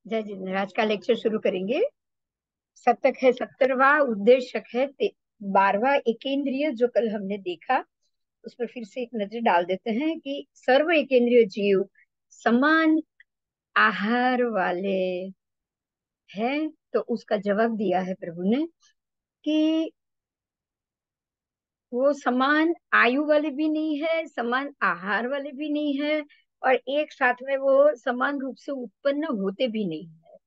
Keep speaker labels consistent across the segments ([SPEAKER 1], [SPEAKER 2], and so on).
[SPEAKER 1] जय जिनेन्द्र। आज का लेक्चर शुरू करेंगे। शतक है 17वां, उद्देश्यक है 12वां। एकेंद्रिय जो कल हमने देखा उस पर फिर से एक नजर डाल देते हैं कि सर्व एकेंद्रिय जीव समान आहार वाले हैं। तो उसका जवाब दिया है प्रभु ने कि वो समान आयु वाले भी नहीं है, समान आहार वाले भी नहीं है, और एक साथ में वो समान रूप से उत्पन्न होते भी नहीं है।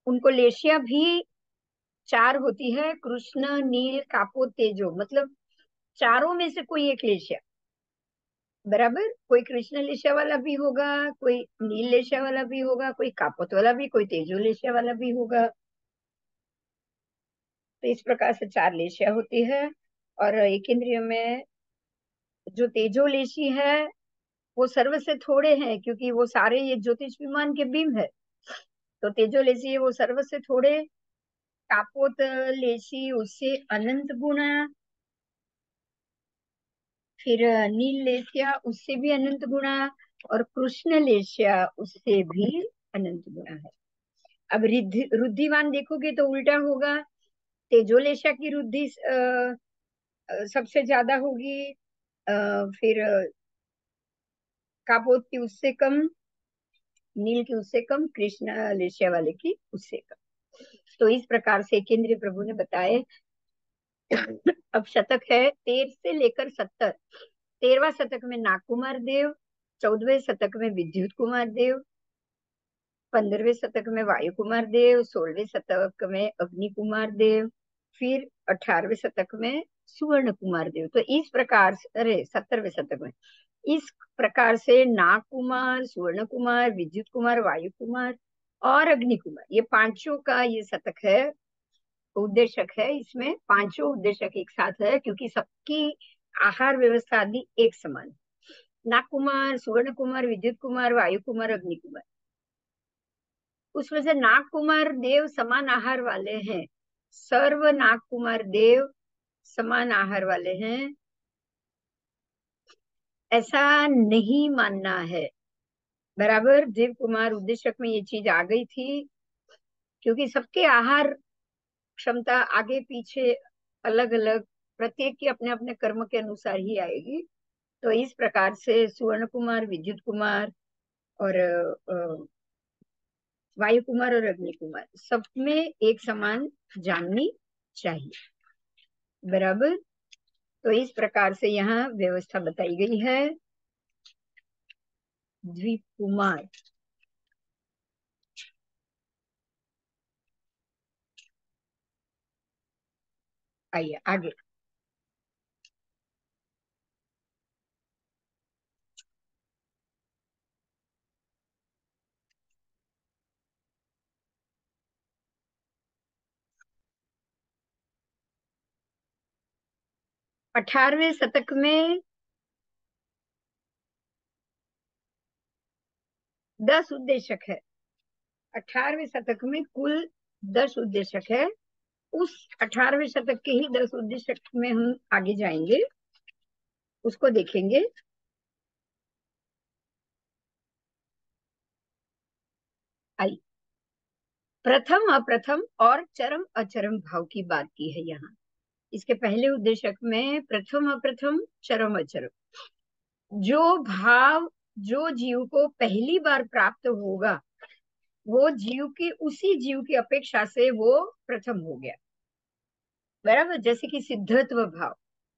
[SPEAKER 1] उनको लेशिया भी चार होती है: कृष्ण, नील, कापो, तेजो। मतलब चारों में से कोई एक लेशिया। बराबर, कोई कृष्ण लेशिया वाला भी होगा, कोई नील लेशिया वाला भी होगा, कोई कापोत वाला भी, कोई तेजो लेशिया वाला भी होगा। तो इस प्रकार से चार लेशिया होती है। और एक इंद्रिय में जो तेजोलेशी है वो सर्व से थोड़े हैं, क्योंकि वो सारे ये ज्योतिष विमान के बिंब है। तो तेजोलेशी है वो सर्व से थोड़े। कापोत लेशी उससे अनंत गुना। फिर नील लेशिया उससे भी अनंत गुणा। और कृष्ण लेशिया उससे भी अनंत गुणा है। अब रुद्धिवान देखोगे तो उल्टा होगा। तेजोलेशिया की रुद्धि सबसे ज्यादा होगी। फिर कापोत की उससे कम, नील की उससे कम, कृष्ण लेशिया वाले की उससे कम। तो इस प्रकार से केंद्रीय प्रभु ने बताए। अब शतक है 13 से लेकर 70। 13वां शतक में नाग कुमार देव, 14वें शतक में विद्युत कुमार देव, 15वें शतक में वायु कुमार देव, 16वें शतक में अग्नि कुमार देव, फिर 18वें शतक में सुवर्ण कुमार देव। तो इस प्रकार से, अरे 17वें शतक में इस प्रकार से नाग कुमार, सुवर्ण कुमार, विद्युत कुमार, वायु कुमार और अग्नि कुमार, ये पांचों का ये शतक है, उद्देश्यक है। इसमें पांचों उद्देश्यक एक साथ है, क्योंकि सबकी आहार व्यवस्था आदि एक समान। नाग कुमार, सुवर्ण कुमार, विद्युत कुमार, वायु कुमार, अग्नि कुमार। उसमें से नाग कुमार देव समान आहार वाले हैं। सर्व नाग कुमार देव समान आहार वाले हैं, ऐसा नहीं मानना है। बराबर, देव कुमार उद्देश्यक में ये चीज आ गई थी, क्योंकि सबके आहार क्षमता आगे पीछे अलग अलग, प्रत्येक की अपने अपने कर्म के अनुसार ही आएगी। तो इस प्रकार से सुवर्ण कुमार, विद्युत कुमार और वायु कुमार और अग्नि कुमार सब में एक समान जाननी चाहिए। बराबर। तो इस प्रकार से यहाँ व्यवस्था बताई गई है। द्वीप कुमार, आइए आगे। 18वें शतक में 10 उद्देश्यक है। 18वें शतक में कुल 10 उद्देश्यक है। उस 18वें शतक के ही 10 उद्देश्यक में हम आगे जाएंगे, उसको देखेंगे। आई, प्रथम अप्रथम और चरम अचरम भाव की बात की है यहाँ। इसके पहले उद्देश्यक में प्रथम अप्रथम, चरम अचरम, जो भाव जो जीव को पहली बार प्राप्त होगा वो जीव की, उसी जीव की अपेक्षा से वो प्रथम हो गया। बराबर, जैसे कि सिद्धत्व भाव,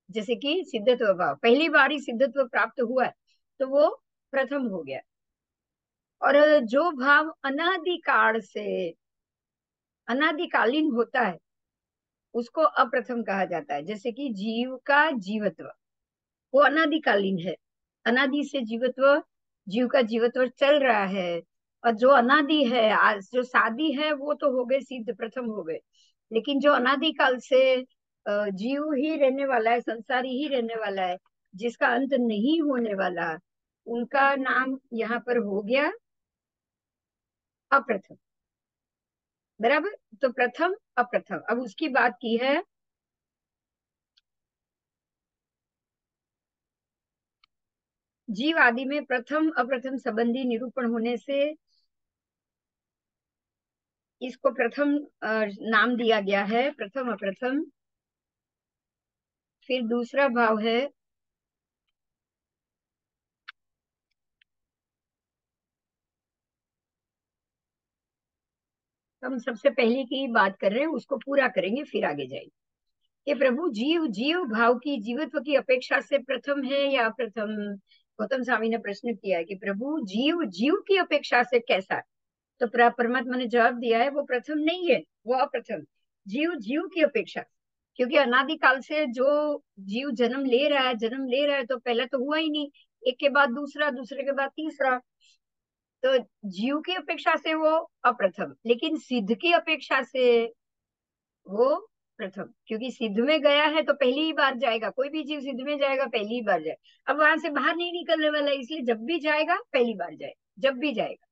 [SPEAKER 1] जैसे कि सिद्धत्व भाव पहली बार ही सिद्धत्व प्राप्त हुआ है तो वो प्रथम हो गया। और जो भाव अनादिकाल से अनादिकालीन होता है उसको अप्रथम कहा जाता है। जैसे कि जीव का जीवत्व वो अनादिकालीन है, अनादि से जीवत्व, जीव का जीवत्व चल रहा है। और जो अनादि है, आज जो शादी है वो तो हो गए सिद्ध, प्रथम हो गए। लेकिन जो अनादिकाल से जीव ही रहने वाला है, संसारी ही रहने वाला है, जिसका अंत नहीं होने वाला, उनका नाम यहाँ पर हो गया अप्रथम। बराबर। तो प्रथम अप्रथम, अब उसकी बात की है। जीव आदि में प्रथम अप्रथम संबंधी निरूपण होने से इसको प्रथम नाम दिया गया है, प्रथम अप्रथम। फिर दूसरा भाव है हम सबसे पहले की बात कर रहे हैं, उसको पूरा करेंगे फिर आगे जाएंगे। कि प्रभु जीव जीव भाव की जीवत्व की अपेक्षा से प्रथम है या अप्रथम। गौतम स्वामी ने प्रश्न किया है कि प्रभु जीव जीव की अपेक्षा से कैसा है। तो परमात्मा ने जवाब दिया है वो प्रथम नहीं है, वो अप्रथम। जीव जीव की अपेक्षा, क्योंकि अनादिकाल से जो जीव जन्म ले रहा है, जन्म ले रहा है, तो पहले तो हुआ ही नहीं। एक के बाद दूसरा, दूसरे के बाद तीसरा। तो जीव की अपेक्षा से वो अप्रथम, लेकिन सिद्ध की अपेक्षा से वो प्रथम। क्योंकि सिद्ध में गया है तो पहली ही बार जाएगा, कोई भी जीव सिद्ध में जाएगा पहली ही बार जाए। अब वहां से बाहर नहीं निकलने वाला, इसलिए जब भी जाएगा पहली बार जाए, जब भी जाएगा।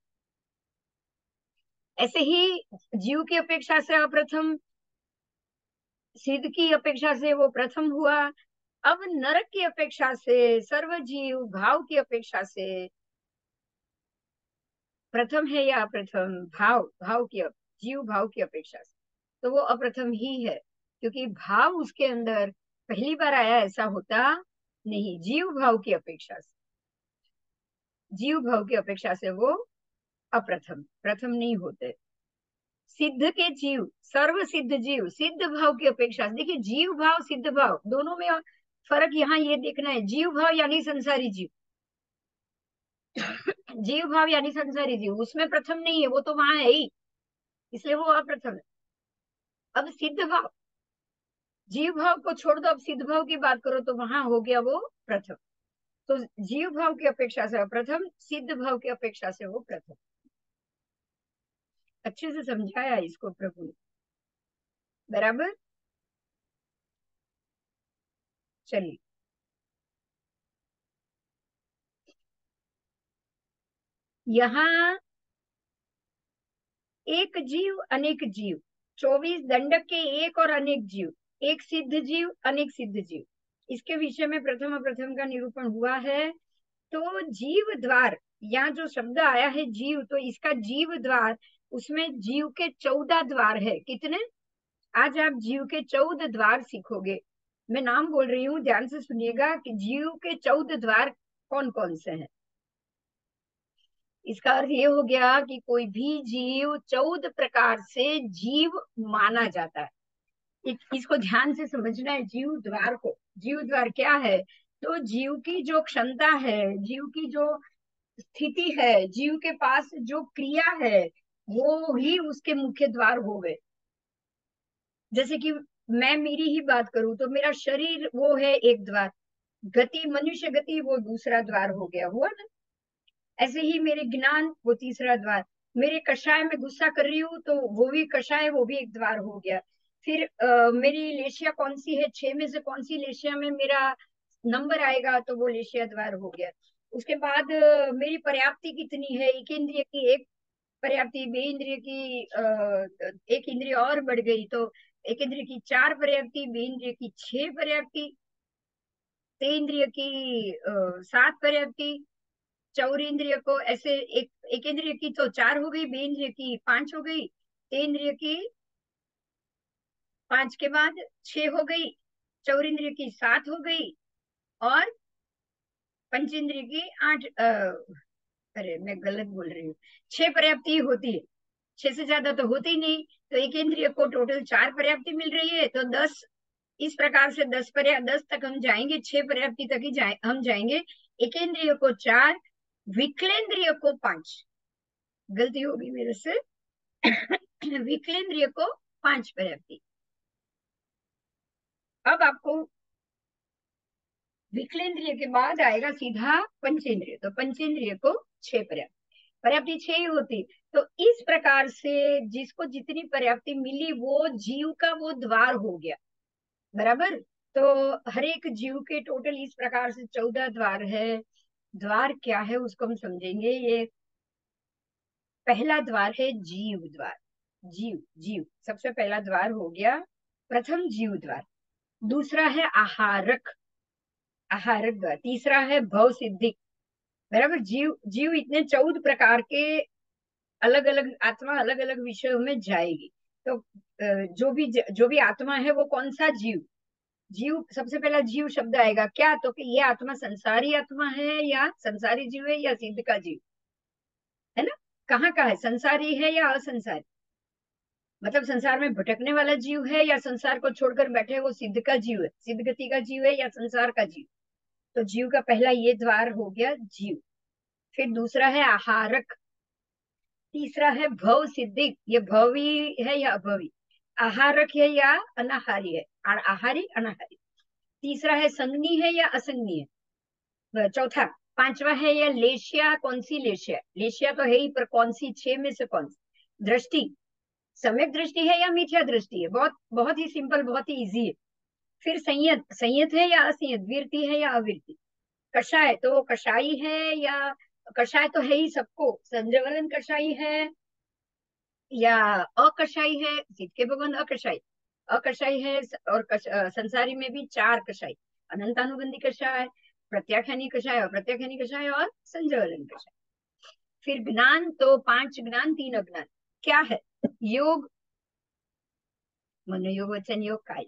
[SPEAKER 1] ऐसे ही जीव की अपेक्षा से अप्रथम, सिद्ध की अपेक्षा से वो प्रथम हुआ। अब नरक की अपेक्षा से, सर्व जीव भाव की अपेक्षा से प्रथम है या अप्रथम। भाव भाव की जीव भाव की अपेक्षा से तो वो अप्रथम ही है, क्योंकि भाव उसके अंदर पहली बार आया ऐसा होता नहीं। जीव भाव की अपेक्षा से, जीव भाव की अपेक्षा से वो अप्रथम, प्रथम नहीं होते। सिद्ध के जीव, सर्व सिद्ध जीव सिद्ध भाव की अपेक्षा से। देखिए जीव भाव सिद्ध भाव दोनों में फर्क यहाँ ये देखना है। जीव भाव यानी संसारी जीव, जीव भाव यानी संसारी जीव, उसमें प्रथम नहीं है, वो तो वहां है ही, इसलिए वो अप्रथम है। अब सिद्ध भाव, जीव भाव को छोड़ दो, अब सिद्ध भाव की बात करो तो वहां हो गया वो प्रथम। तो जीव भाव की अपेक्षा से अप्रथम, सिद्ध भाव की अपेक्षा से वो प्रथम। अच्छे से समझाया इसको प्रभु ने, बराबर। चलिए, यहाँ एक जीव अनेक जीव, 24 दंडक के एक और अनेक जीव, एक सिद्ध जीव अनेक सिद्ध जीव, इसके विषय में प्रथम अप्रथम का निरूपण हुआ है। तो जीव द्वार, यहाँ जो शब्द आया है जीव, तो इसका जीव द्वार, उसमें जीव के 14 द्वार है। कितने? आज आप जीव के 14 द्वार सीखोगे। मैं नाम बोल रही हूँ, ध्यान से सुनिएगा कि जीव के 14 द्वार कौन कौन से हैं। इसका अर्थ ये हो गया कि कोई भी जीव 14 प्रकार से जीव माना जाता है। इसको ध्यान से समझना है जीव द्वार को। जीव द्वार क्या है? तो जीव की जो क्षमता है, जीव की जो स्थिति है, जीव के पास जो क्रिया है, वो ही उसके मुख्य द्वार हो गए। जैसे कि मैं मेरी ही बात करूं तो मेरा शरीर वो है एक द्वार, गति मनुष्य गति वो दूसरा द्वार हो गया, हुआ ना। ऐसे ही मेरे ज्ञान वो तीसरा द्वार, मेरे कषाय में गुस्सा कर रही हूँ तो वो भी कषाय, वो भी एक द्वार हो गया। फिर मेरी लेशिया कौन सी है, 6 में से कौन सी लेशिया में मेरा नंबर आएगा, तो वो लेशिया द्वार हो गया। उसके बाद मेरी पर्याप्ति कितनी है, एक इंद्रिय की एक पर्याप्ति, बे इंद्रिय की एक इंद्रिय और बढ़ गई, तो एक इंद्रिय की 4 पर्याप्ति, बे इंद्रिय की 6 पर्याप्ति, ते इंद्रिय की 7 पर्याप्ति, चौर इंद्रिय को ऐसे एक इंद्रिय की तो 4 हो गई, बे इंद्रिय की 5 हो गई, ते इंद्रिय की 5 के बाद 6 हो गई, चौर इंद्रिय की 7 हो गई, और पंचेंद्रिय की 8। अरे मैं गलत बोल रही हूँ, 6 पर्याप्ति होती है, 6 से ज्यादा तो होती ही नहीं। तो एक इंद्रिय को टोटल 4 पर्याप्ति मिल रही है, तो 10, इस प्रकार से 10 तक हम जाएंगे, 6 पर्याप्ति तक ही हम जाएंगे। एक इंद्रिय को 4, विकलेंद्रिय को 5, गलती होगी मेरे से। विकलेंद्रिय को 5 पर्याप्ति। अब आपको विकलेंद्रिय के बाद आएगा सीधा पंचेंद्रिय, तो पंचेंद्रिय को 6 पर्याप्ति, पर्याप्ति 6 ही होती। तो इस प्रकार से जिसको जितनी पर्याप्ति मिली वो जीव का वो द्वार हो गया, बराबर। तो हर एक जीव के टोटल इस प्रकार से 14 द्वार है। द्वार क्या है उसको हम समझेंगे। ये पहला द्वार है जीव द्वार। जीव जीव सबसे पहला द्वार हो गया, प्रथम जीव द्वार। दूसरा है आहारक, आहारक द्वार। तीसरा है भव सिद्धि, बराबर। जीव जीव इतने 14 प्रकार के अलग अलग आत्मा अलग अलग विषयों में जाएगी। तो जो भी आत्मा है वो कौन सा जीव, जीव सबसे पहला जीव शब्द आएगा क्या, तो कि ये आत्मा संसारी आत्मा है या संसारी जीव है या सिद्ध का जीव है ना। कहाँ का है, संसारी है या असंसारी, मतलब संसार में भटकने वाला जीव है या संसार को छोड़कर बैठे वो सिद्ध का जीव है, सिद्ध गति का जीव है या संसार का जीव। तो जीव का पहला ये द्वार हो गया जीव। फिर दूसरा है आहारक, तीसरा है भव सिद्धिक, ये भवी है या अभवी, आहारक है या अनाहारी है, आहारी अनाहारी। तीसरा है संगनी है या असंगनी है। चौथा, पांचवा है या लेशिया, कौन सी लेशिया, लेशिया तो है ही पर कौन सी, छह में से कौन सी। दृष्टि, सम्यक दृष्टि है या मिथ्या दृष्टि है, बहुत बहुत ही सिंपल, बहुत ही इजी है। फिर संयत, संयत है या असंयत, वीरती है या अवीरती। कषाय, तो वो कषाई है या, कषाय तो है ही सबको, संजवलन कषाई है या अकषाई है, सिद्ध के भगवान अकषाई, अकषाई है। और संसारी में भी चार कषाई, अनंतानुबंधी कषाय, प्रत्याख्यानी कषाय, अप्रत्याख्यानी कषाय और संजवलन कषाय। फिर ज्ञान, तो पांच ज्ञान तीन अज्ञान क्या है, योग, मनोयोग वचन योग काय,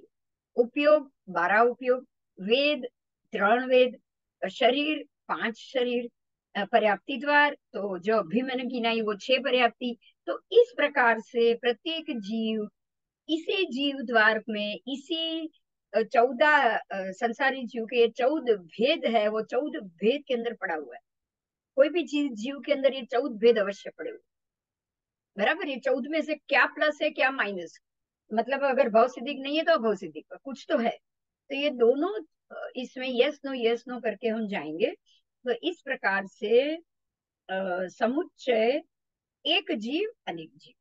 [SPEAKER 1] उपयोग 12 उपयोग, वेद 3 वेद, शरीर 5 शरीर, पर्याप्ति द्वार तो जो अभी मैंने गिनाई वो 6 पर्याप्ति। तो इस प्रकार से प्रत्येक जीव इसी जीव द्वार में, इसी 14 संसारी जीव के 14 भेद है, वो 14 भेद के अंदर पड़ा हुआ है। कोई भी चीज जीव के अंदर ये 14 भेद अवश्य पड़े हुए, बराबर। ये 14 में से क्या प्लस है क्या माइनस, मतलब अगर भव सिद्धिक नहीं है तो अभव सिद्धिक कुछ तो है। तो ये दोनों इसमें यस नो करके हम जाएंगे। तो इस प्रकार से समुच्चय एक जीव अनेक जीव,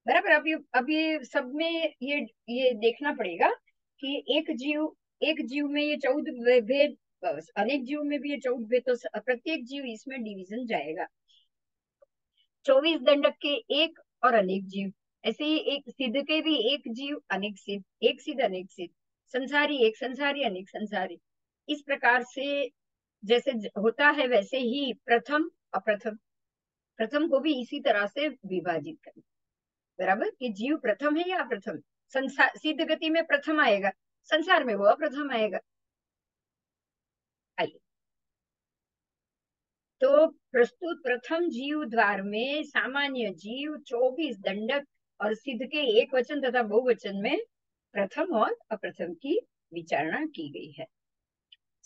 [SPEAKER 1] बराबर। अब ये सब में ये देखना पड़ेगा कि एक जीव में ये 14 भेद, अनेक जीव में भी ये 14 भेद, तो प्रत्येक जीव इसमें डिवीजन जाएगा। 24 दंडक के एक और अनेक जीव, ऐसे ही एक सिद्ध के भी एक जीव अनेक सिद्ध, एक सिद्ध अनेक सिद्ध, संसारी एक संसारी अनेक संसारी। इस प्रकार से जैसे होता है वैसे ही प्रथम अप्रथम, प्रथम को भी इसी तरह से विभाजित करें, बराबर। कि जीव प्रथम है या अप्रथम, संसार सिद्ध गति में प्रथम आएगा, संसार में वो अप्रथम आएगा। आइए, तो प्रस्तुत प्रथम जीव द्वार में सामान्य जीव 24 दंडक और सिद्ध के एक वचन तथा बहुवचन में प्रथम और अप्रथम की विचारणा की गई है।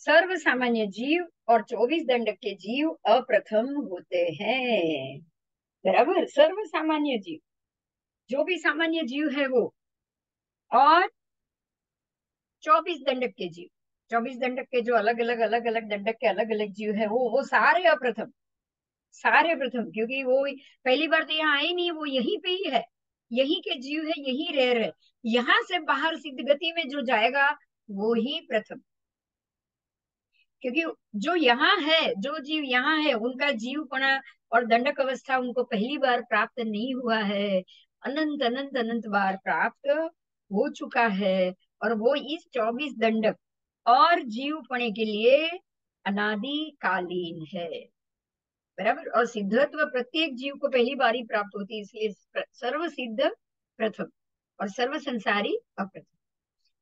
[SPEAKER 1] सर्व सामान्य जीव और 24 दंडक के जीव अप्रथम होते हैं, बराबर। सर्व सामान्य जीव, जो भी सामान्य जीव है वो, और 24 दंडक के जीव, 24 दंडक के जो अलग अलग दंडक के अलग अलग जीव है वो सारे अप्रथम, सारे प्रथम, क्योंकि वो पहली बार तो यहाँ आए नहीं, वो यहीं पे ही है, यहीं के जीव है, यहीं रह रहे। यहाँ से बाहर सिद्ध गति में जो जाएगा वो ही प्रथम, क्योंकि जो यहाँ है, जो जीव यहाँ है उनका जीवपना और दंडक अवस्था उनको पहली बार प्राप्त नहीं हुआ है, अनंत अनंत अनंत बार प्राप्त हो चुका है। और वो इस 24 दंडक और जीवपणे के लिए अनादि कालीन है, बराबर। और सिद्धत्व प्रत्येक जीव को पहली बार ही प्राप्त होती है, इसलिए सर्व सिद्ध प्रथम और सर्व संसारी अप्रथम।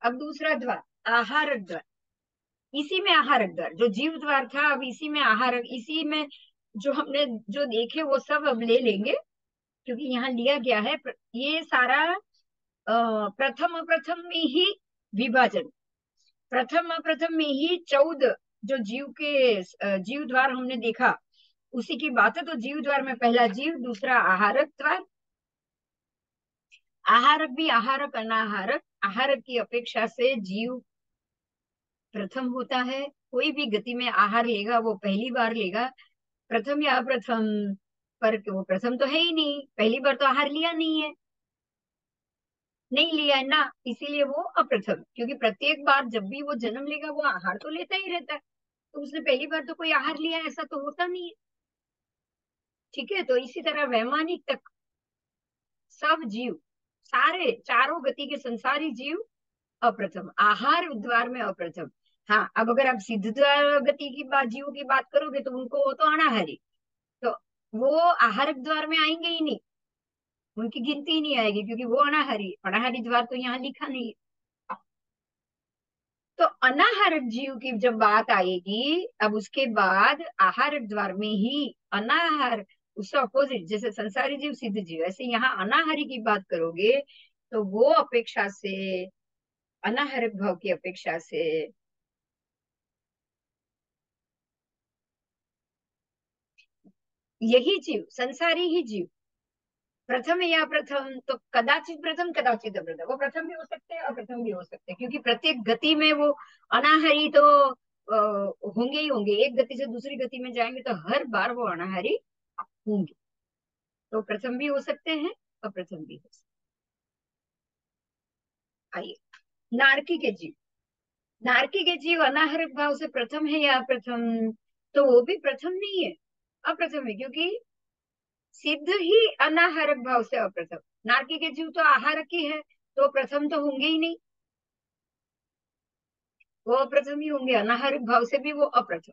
[SPEAKER 1] अब दूसरा द्वार, आहारक द्वार, इसी में आहारक द्वार जो जीव द्वार था, अब इसी में आहारक, इसी में जो हमने जो देखे वो सब अब ले लेंगे, क्योंकि यहाँ लिया गया है ये सारा प्रथम अप्रथम में ही विभाजन, प्रथम अप्रथम में ही 14 जो जीव के जीव द्वार हमने देखा उसी की बात है। तो जीव द्वार में पहला जीव, दूसरा आहारक द्वार, आहारक भी आहारक अनाहारक, आहारक की अपेक्षा से जीव प्रथम होता है। कोई भी गति में आहार लेगा वो पहली बार लेगा, प्रथम या अप्रथम, पर वो प्रथम तो है ही नहीं, पहली बार तो आहार लिया नहीं है, नहीं लिया है ना, इसीलिए वो अप्रथम। क्योंकि प्रत्येक बार जब भी वो जन्म लेगा वो आहार तो लेता ही रहता है, तो उसने पहली बार तो कोई आहार लिया ऐसा तो होता नहीं है, ठीक है। तो इसी तरह वैमानिक तक सब जीव, सारे चारों गति के संसारी जीव अप्रथम, आहार द्वार में अप्रथम। हाँ, अब अगर आप सिद्ध द्वार गति की बात, जीवों की बात करोगे तो उनको वो तो अनाहारी, तो वो आहारक द्वार में आएंगे ही नहीं, उनकी गिनती ही नहीं आएगी, क्योंकि वो अनाहारी, अनाहारी द्वार तो यहाँ लिखा नहीं है। तो अनाहारक जीव की जब बात आएगी, अब उसके बाद आहारक द्वार में ही अनाहार, उससे अपोजिट, जैसे संसारी जीव सिद्ध जीव, ऐसे यहाँ अनाहारी की बात करोगे तो वो अपेक्षा से, अनाहारक भाव की अपेक्षा से, यही जीव, संसारी ही जीव, प्रथम या प्रथम तो कदाचित प्रथम कदाचित अप्रथम, वो प्रथम भी हो सकते हैं अप्रथम भी हो सकते हैं, क्योंकि प्रत्येक गति में वो अनाहरी तो होंगे ही होंगे, एक गति से दूसरी गति में जाएंगे तो हर बार वो अनाहरी होंगे। तो प्रथम भी हो सकते हैं, अप्रथम भी हो सकते हैं। आइए, नारकी के जीव, नारकी के जीव अनाहरक भाव से प्रथम है या अप्रथम? तो वो भी प्रथम नहीं है, अप्रथम है, क्योंकि सिद्ध ही अनाहारक भाव से अप्रथम, नारकी के जीव तो आहारक ही है, तो प्रथम तो होंगे ही नहीं, वो अप्रथम ही होंगे, अनाहारक भाव से भी वो अप्रथम।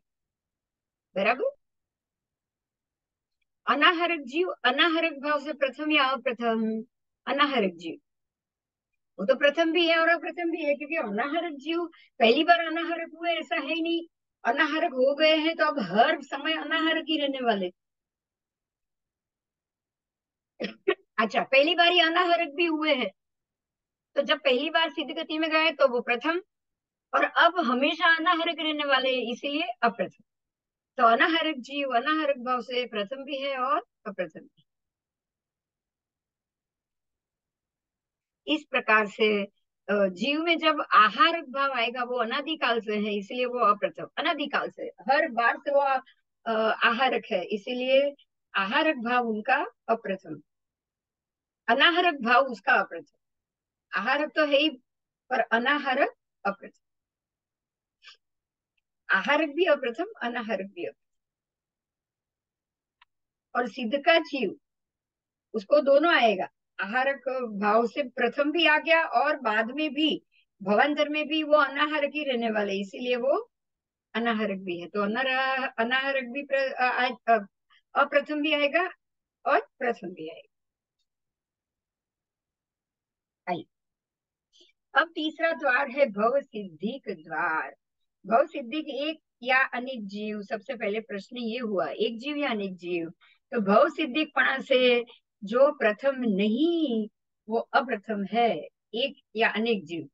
[SPEAKER 1] बराबर, अनाहारक जीव अनाहारक भाव से प्रथम या अप्रथम? अनाहारक जीव, वो तो प्रथम भी है और अप्रथम भी है, क्योंकि अनाहारक जीव पहली बार अनाहारक हुए ऐसा है ही नहीं, अनाहारक हो गए हैं तो अब हर समय अनाहारक ही रहने वाले। अच्छा, पहली बार ही अनाहारक भी हुए हैं, तो जब पहली बार सिद्ध गति में गए तो वो प्रथम, और अब हमेशा अनाहारक रहने वाले हैं, इसीलिए अप्रथम। तो अनाहारक जीव अनाहारक भाव से प्रथम भी है और अप्रथम भी। इस प्रकार से जीव में जब आहारक भाव आएगा वो अनादिकाल से है, इसलिए वो अप्रथम, अनादिकाल से हर बार से वो आहारक है, इसीलिए आहारक भाव उनका अप्रथम, अनाहारक भाव उसका अप्रथम। आहारक तो है ही, पर अनाहारक अप्रथम, आहारक भी अप्रथम अनाहारक भी अप्रथम। और सिद्ध का जीव, उसको दोनों आएगा, आहारक भाव से प्रथम भी आ गया और बाद में भी भवांतर में भी वो अनाहारक ही रहने वाले, इसीलिए वो अनाहारक भी है। तो अनाहारक भी अप्रथम भी आएगा और प्रथम भी आएगा। आइए, अब तीसरा द्वार है भव सिद्धिक द्वार। भव सिद्धिक एक या अनेक जीव, सबसे पहले प्रश्न ये हुआ, एक जीव या अनेक जीव? तो भव सिद्धिक पणा से जो प्रथम नहीं वो अप्रथम है, एक या अनेक जीव,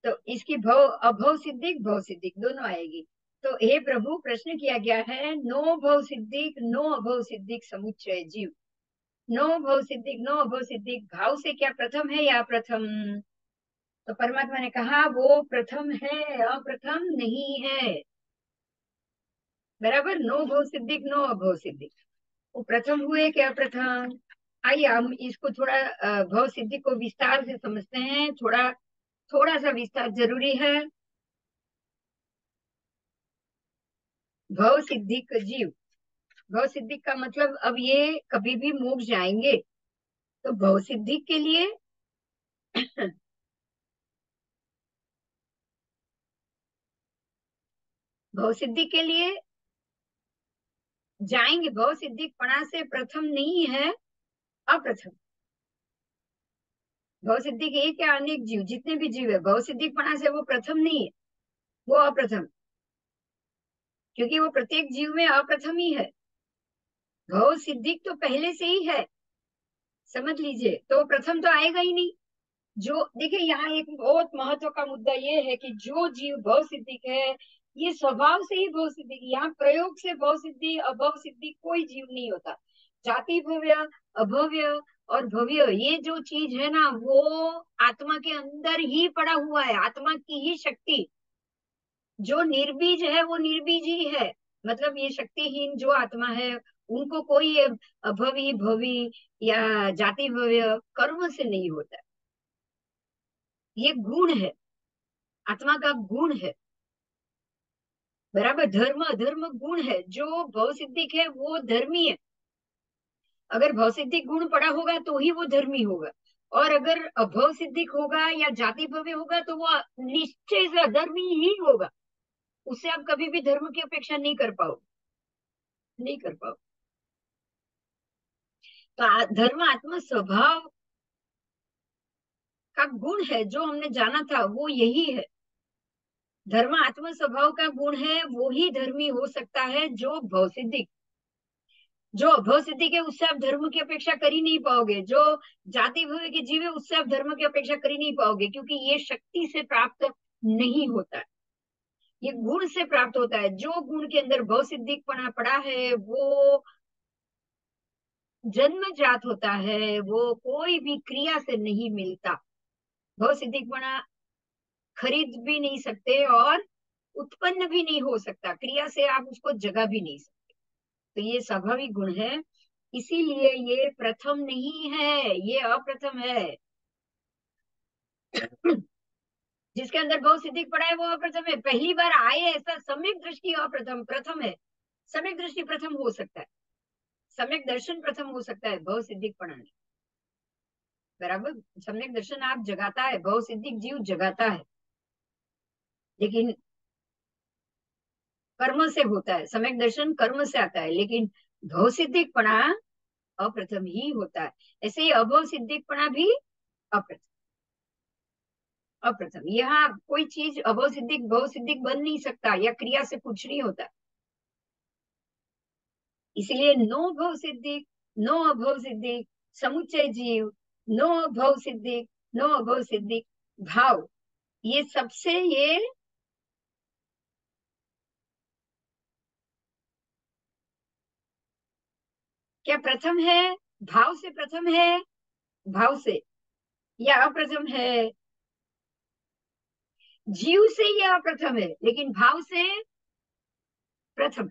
[SPEAKER 1] तो इसकी भव अभव सिद्धिक भव सिद्धिक दोनों आएगी। तो हे प्रभु, प्रश्न किया गया है, नो भव सिद्धिक नो अभव सिद्धिक समुच्चय जीव, नो भव सिद्धिक नो अभव सिद्धिक भाव से क्या प्रथम है या प्रथम? तो परमात्मा ने कहा वो प्रथम है, अप्रथम नहीं है। बराबर, नो भव सिद्धिक नो अभव सिद्धिक, वो प्रथम हुए क्या प्रथम? आइए हम इसको थोड़ा भव सिद्धि को विस्तार से समझते हैं, थोड़ा थोड़ा सा विस्तार जरूरी है। भव सिद्धिक जीव, भव सिद्धि का मतलब, अब ये कभी भी मोक्ष जाएंगे तो भव सिद्धि के लिए भव सिद्धि के लिए जाएंगे, भव सिद्धि पणा से प्रथम नहीं है, अप्रथम। भव सिद्धि के एक या अनेक जीव, जितने भी जीव है, भव सिद्धि पणा से वो प्रथम नहीं है, वो अप्रथम, क्योंकि वो प्रत्येक जीव में अप्रथम ही है। भव सिद्धि तो पहले से ही है, समझ लीजिए, तो प्रथम तो आएगा ही नहीं। जो देखिए, यहाँ एक बहुत महत्व का मुद्दा ये है कि जो जीव भव सिद्धि है, ये स्वभाव से ही भव सिद्धि, यहाँ प्रयोग से भव सिद्धि अभव सिद्धि कोई जीव नहीं होता। जाति भव्य, अभव्य और भव्य, ये जो चीज है ना, वो आत्मा के अंदर ही पड़ा हुआ है, आत्मा की ही शक्ति। जो निर्बीज है वो निर्बीज ही है, मतलब ये शक्तिहीन जो आत्मा है, उनको कोई अभवी भवी या जाति भव्य कर्म से नहीं होता, ये गुण है, आत्मा का गुण है। बराबर, धर्म अधर्म गुण है, जो भौसिद्धिक है वो धर्मी है, अगर भौसिद्धिक गुण पड़ा होगा तो ही वो धर्मी होगा, और अगर अभव सिद्धिक होगा या जाति भव्य होगा तो वो निश्चय से अधर्मी ही होगा, उससे आप कभी भी धर्म की अपेक्षा नहीं कर पाओ, नहीं कर पाओ। तो धर्म आत्मा स्वभाव का गुण है, जो हमने जाना था वो यही है। धर्म आत्म स्वभाव का गुण है, वो ही धर्मी हो सकता है जो भौसिद्धिक। जो अभव सिद्धि के, उससे आप धर्म की अपेक्षा कर ही नहीं पाओगे। जो जाति भव्य के जीव है, उससे आप धर्म की अपेक्षा कर ही नहीं पाओगे, क्योंकि ये शक्ति से प्राप्त नहीं होता है, ये गुण से प्राप्त होता है। जो गुण के अंदर भव सिद्धिक पड़ा है, वो जन्मजात होता है, वो कोई भी क्रिया से नहीं मिलता। भव सिद्धिक खरीद भी नहीं सकते और उत्पन्न भी नहीं हो सकता, क्रिया से आप उसको जगा भी नहीं सकते। तो ये स्वाभाविक गुण है, इसीलिए ये प्रथम नहीं है, ये अप्रथम है। जिसके अंदर बहुत सिद्धिक पड़ा है वो अप्रथम है। पहली बार आए ऐसा सम्यक दृष्टि अप्रथम प्रथम है। सम्यक दृष्टि प्रथम हो सकता है, सम्यक दर्शन प्रथम हो सकता है, बहुत सिद्धिक पड़ा नहीं। बराबर, सम्यक दर्शन आप जगाता है, बहुत सिद्धिक जीव जगाता है, लेकिन कर्म से होता है। सम्यक दर्शन कर्म से आता है, लेकिन भव सिद्धिक पणा अप्रथम ही होता है। ऐसे ही अभव सिद्धिक पणा भी अप्रथम। अप्रथम, यहाँ कोई चीज अभव सिद्धिक भव सिद्धिक बन नहीं सकता, या क्रिया से कुछ नहीं होता। इसलिए नो भव सिद्धिक, नो अभव सिद्धिक, समुच्चय जीव, नो भव सिद्धिक, नो अभव सिद्धिक, भाव, ये सबसे ये क्या प्रथम है? भाव से प्रथम है, भाव से, या अप्रथम है? जीव से यह अप्रथम है, लेकिन भाव से प्रथम।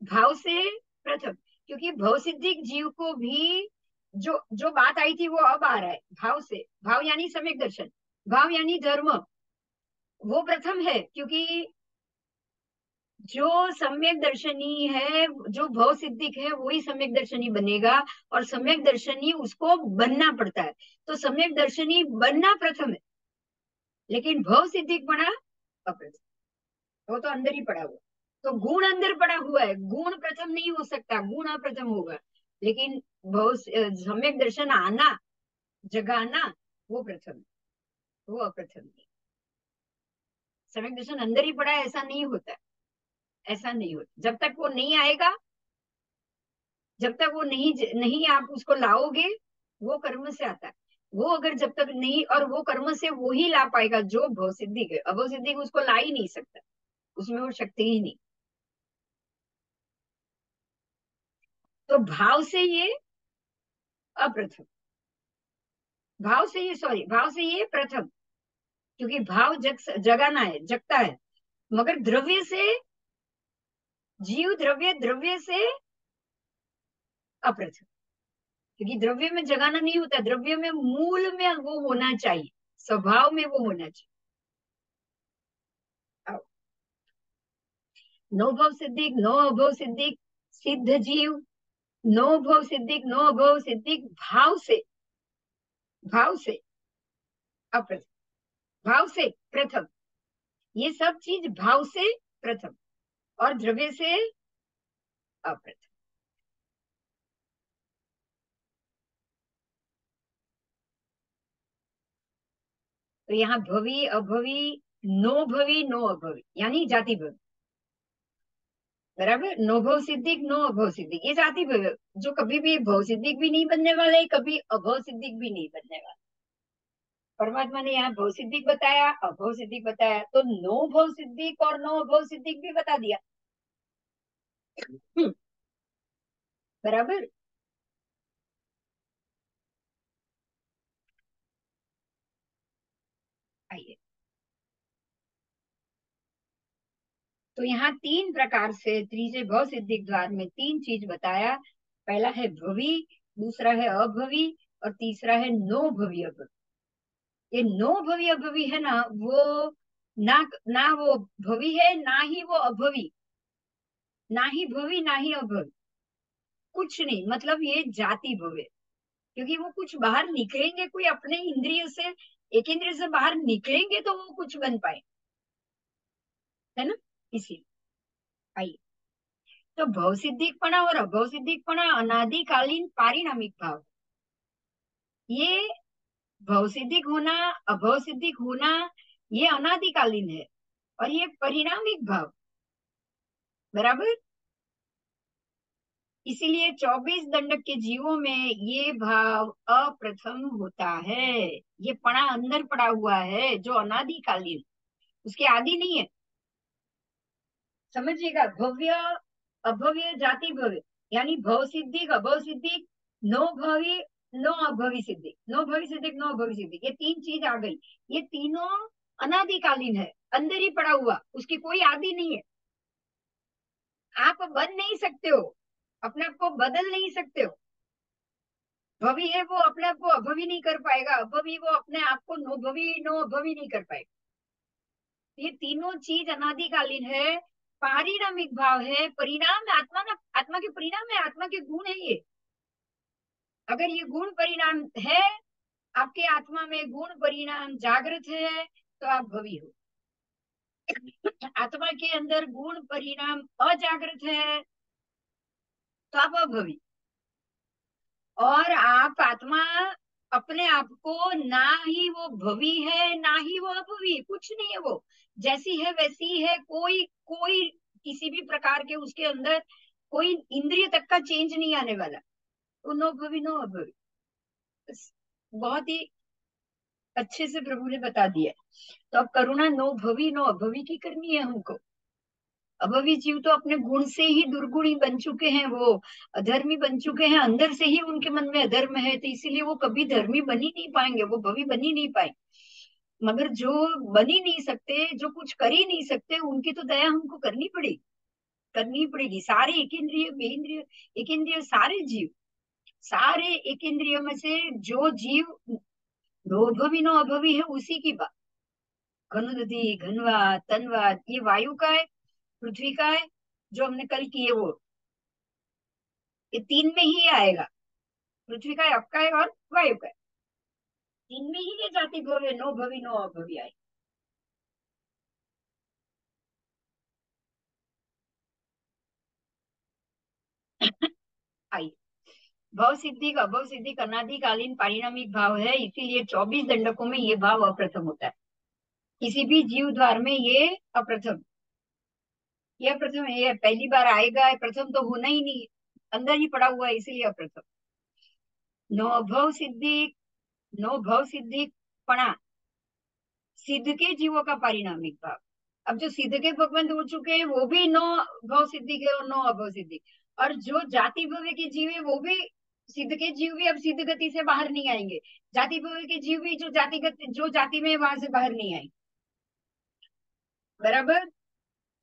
[SPEAKER 1] भाव से प्रथम, क्योंकि भव सिद्धिक जीव को भी जो जो बात आई थी वो अब आ रहा है भाव से। भाव यानी सम्यक दर्शन, भाव यानी धर्म, वो प्रथम है, क्योंकि जो सम्यक दर्शनी है, जो भव सिद्धिक है, वही सम्यक दर्शनी बनेगा, और सम्यक दर्शनी उसको बनना पड़ता है। तो सम्यक दर्शनी बनना प्रथम है, लेकिन भव सिद्धिक बना अप्रथम। वो तो अंदर ही पड़ा हुआ। तो गुण अंदर पड़ा हुआ है, गुण प्रथम नहीं हो सकता, गुण अप्रथम होगा, लेकिन भव सम्यक दर्शन आना, जगाना, वो प्रथम है, वो अप्रथम नहीं। सम्यक दर्शन अंदर ही पड़ा है, ऐसा नहीं होता है, ऐसा नहीं होता। जब तक वो नहीं आएगा, जब तक वो नहीं नहीं आप उसको लाओगे, वो कर्म से आता है। वो अगर जब तक नहीं, और वो कर्म से वो ही ला पाएगा जो भव सिद्धि है। अभव सिद्धि उसको ला ही नहीं सकता, उसमें वो शक्ति ही नहीं। तो भाव से ये अप्रथम, भाव से ये, सॉरी, भाव से ये प्रथम, क्योंकि भाव जगाना है, जगता है। मगर द्रव्य से, जीव द्रव्य, द्रव्य से अप्रथम, क्योंकि द्रव्य में जगाना नहीं होता, द्रव्य में मूल में वो होना चाहिए, स्वभाव में वो होना चाहिए। नो भव सिद्धिक, नो अभव सिद्धिक, सिद्ध जीव, नो भव सिद्धिक, नो अभव सिद्धिक, भाव से, भाव से अप्रथम, भाव से प्रथम। ये सब चीज भाव से प्रथम, और द्रव्य से अप्रथम। तो यहाँ भवी अभवी, नो भवी नो अभवी, यानी जाति भवी। बराबर, नो भव सिद्धिक, नो अभव सिद्धिक, ये जाति भव, जो कभी भी भव सिद्धिक भी नहीं बनने वाले, कभी अभव सिद्धिक भी नहीं बनने वाले। परमात्मा ने यहाँ भव सिद्धिक बताया, अभव सिद्धिक बताया, तो नो भव सिद्धिक और नो अभव सिद्धिक भी बता दिया। हम्म, बराबर। आइए, तो यहाँ तीन प्रकार से त्रिजे भव सिद्धिक द्वार में तीन चीज बताया। पहला है भवी, दूसरा है अभवी, और तीसरा है नो भवी अभवी। ये नो भवी अभवी है ना, वो ना, ना वो भवी है, ना ही वो अभवी, ना ही भवी ना ही अभवी, कुछ नहीं, मतलब ये जाति भवे। क्योंकि वो कुछ बाहर निकलेंगे, कोई अपने इंद्रिय से, एक इंद्रिय से बाहर निकलेंगे तो वो कुछ बन पाए, है ना। इसी, आइए, तो भव सिद्धिकपणा और अभव सिद्धिकपणा अनादिकालीन पारिणामिक भाव। ये भव सिद्धिक होना, अभव सिद्धिक होना, ये अनादिकालीन है, और ये परिणामिक भाव। बराबर। इसीलिए 24 दंडक के जीवों में ये भाव अप्रथम होता है। ये पड़ा अंदर पड़ा हुआ है जो अनादिकालीन, उसके आदि नहीं है। समझिएगा, भव्य अभव्य जाति भव्य, यानी भव Siddique अभव Siddique, no भवी no अभवी Siddique, no भवी Siddique no अभवी Siddique, ये तीन चीज आ गई। ये तीनों अनादिकालीन है, अंदर ही पड़ा हुआ, उसकी कोई आदि नहीं है। आप बन नहीं सकते हो, अपने आप को बदल नहीं सकते हो। भवी है वो अपने आप को अभवी नहीं कर पाएगा, अभवी वो अपने आप को नो भवी नो अभवी नहीं कर पाएगा। ये तीनों चीज अनादिकालीन है, पारिणामिक भाव है, परिणाम आत्मा ना, आत्मा के परिणाम है, आत्मा के गुण है ये। अगर ये गुण परिणाम है, आपके आत्मा में गुण परिणाम जागृत है, तो आप भवी हो। आत्मा के अंदर गुण परिणाम अजागृत है, तो आप अभवी। और आप आत्मा अपने आप को, ना ही वो भवी है ना ही वो अभवी, कुछ नहीं है वो, जैसी है वैसी है। कोई कोई किसी भी प्रकार के उसके अंदर कोई इंद्रिय तक का चेंज नहीं आने वाला। तो नो भवी नो अभवी, बहुत ही अच्छे से प्रभु ने बता दिया। तो अब करुणा नो भवी नो अभवी की करनी है हमको। अभवी जीव तो अपने गुण से ही दुर्गुणी बन चुके हैं, वो अधर्मी बन चुके हैं, अंदर से ही उनके मन में अधर्म है, तो इसीलिए वो कभी धर्मी बन ही नहीं पाएंगे, वो भवी बन ही नहीं पाए। मगर जो बन ही नहीं सकते, जो कुछ कर ही नहीं सकते, उनकी तो दया हमको करनी पड़ेगी, करनी पड़ेगी। सारे एक इंद्रिय बेइंद्रिय, एक इंद्रिय सारे जीव, सारे एक इंद्रिय में से जो जीव नो भवी नो अभवी है, उसी की बात। घनुदधि घनवाद तनवाद, ये वायु का है, पृथ्वी का है, जो हमने कल किए वो, ये तीन में ही आएगा। पृथ्वी का है, आपका है, और वायु का है। तीन में ही ये जाति भव्य नो भवी नो अभवी आए। आई भव सिद्धि का अभव सिद्धि अनादिकालीन पारिणामिक भाव है, इसीलिए 24 दंडकों में ये भाव अप्रथम होता है। किसी भी जीव द्वार में ये अप्रथम, ये अप्रथम है, ये पहली बार आएगा, प्रथम तो होना ही नहीं, अंदर ही पड़ा हुआ है, इसीलिए अप्रथम। नो भव सिद्धि, नो भव सिद्धि पणा, सिद्ध के जीवों का पारिणामिक भाव। अब जो सिद्ध के भगवंत हो चुके हैं वो भी नो भव सिद्धि के और नो अभव सिद्धि, और जो जाति भव्य के जीव है वो भी, सिद्ध के जीव भी अब सिद्ध गति से बाहर नहीं आएंगे, जाति भव्य के जीव भी जो जाति गति, जो जाति में है, वहां से बाहर नहीं आएंगे। बराबर।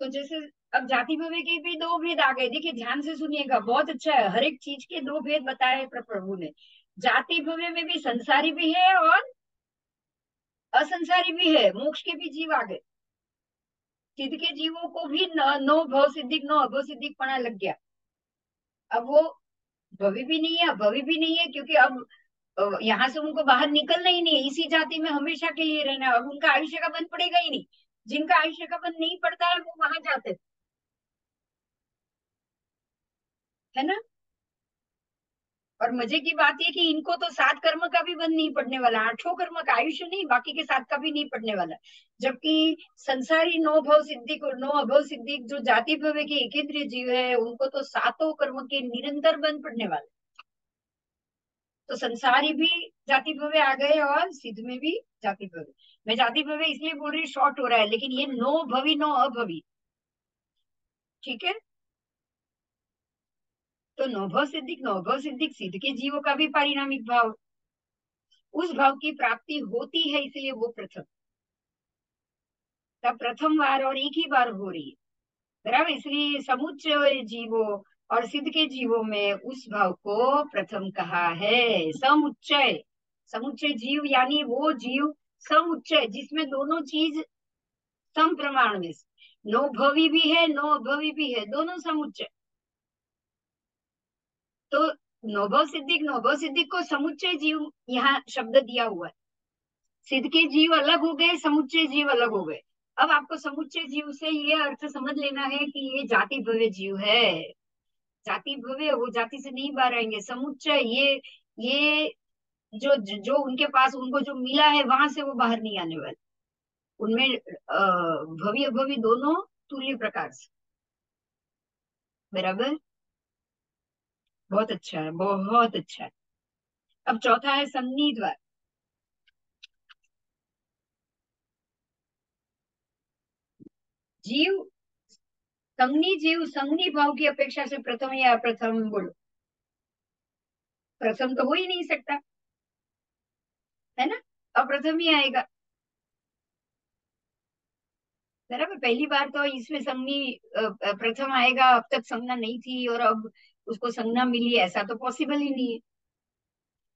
[SPEAKER 1] तो जैसे अब जाति भव्य के भी दो भेद आ गए, देखिए ध्यान से सुनिएगा, बहुत अच्छा है, हर एक चीज के दो भेद बताए हैं प्रभु ने। जाति भव्य में भी संसारी भी है और असंसारी भी है, मोक्ष के भी जीव आ गए। सिद्ध के जीवों को भी नो भव सिद्धिक नो अभव सिद्धिक पना लग गया। अब वो भवी भी नहीं है, अभवी भी नहीं है, क्योंकि अब यहाँ से उनको बाहर निकलना ही नहीं है, इसी जाति में हमेशा के लिए रहना है। अब उनका आयुष्य का बंध पड़ेगा ही नहीं, जिनका आयुष्य का बंध नहीं पड़ता है वो वहां जाते है ना। और मजे की बात यह कि इनको तो 7 कर्म का भी बंध नहीं पड़ने वाला, 8 कर्म का, आयुष्य नहीं, बाकी के 7 का भी नहीं पड़ने वाला। जबकि संसारी नो भव सिद्धिक और नो अभव सिद्धिक जो जाति भव्य के एकेंद्रीय जीव है, उनको तो 7 कर्म के निरंतर बंध पड़ने वाले। तो संसारी भी जाति भव्य आ गए और सिद्ध में भी जाति भव्य। मैं जाति भव्य इसलिए बोल रही, शॉर्ट हो रहा है, लेकिन ये नो भवी नो अभवी, ठीक है। तो नौभव सिद्धिक, नौभव सिद्धिक सिद्ध के जीवों का भी पारिणामिक भाव, उस भाव की प्राप्ति होती है, इसलिए वो प्रथम, तब प्रथम बार और एक ही बार हो रही है। बराबर, इसलिए समुच्चय जीवों और सिद्ध के जीवों में उस भाव को प्रथम कहा है। समुच्चय, समुच्चय जीव यानी वो जीव समुच्चय जिसमें दोनों चीज सम प्रमाण में, नो भवी भी है नो अभवी भी है, दोनों समुच्चय। तो नौभव सिद्धिक को समुच्चय जीव यहाँ शब्द दिया हुआ है। सिद्ध के जीव अलग हो गए, समुच्चय जीव अलग हो गए। अब आपको समुच्चय जीव से ये अर्थ समझ लेना है कि ये जाति भव्य जीव है। जाति भव्य, वो जाति से नहीं बाहर आएंगे। समुच्चय, ये जो जो उनके पास उनको जो मिला है वहां से वो बाहर नहीं आने वाले। उनमें भव्य भव्य दोनों तुल्य प्रकार से। बराबर। बहुत अच्छा है, बहुत अच्छा है। अब चौथा है संधि द्वार। जीव, संज्ञी जीव संज्ञी भाव की अपेक्षा से प्रथम या अप्रथम बोलो। प्रथम तो हो ही नहीं सकता, है ना। अप्रथम ही आएगा। बराबर, पहली बार तो इसमें संज्ञी प्रथम आएगा। अब तक संज्ञा नहीं थी और अब उसको संज्ञा मिली, ऐसा तो पॉसिबल ही नहीं है।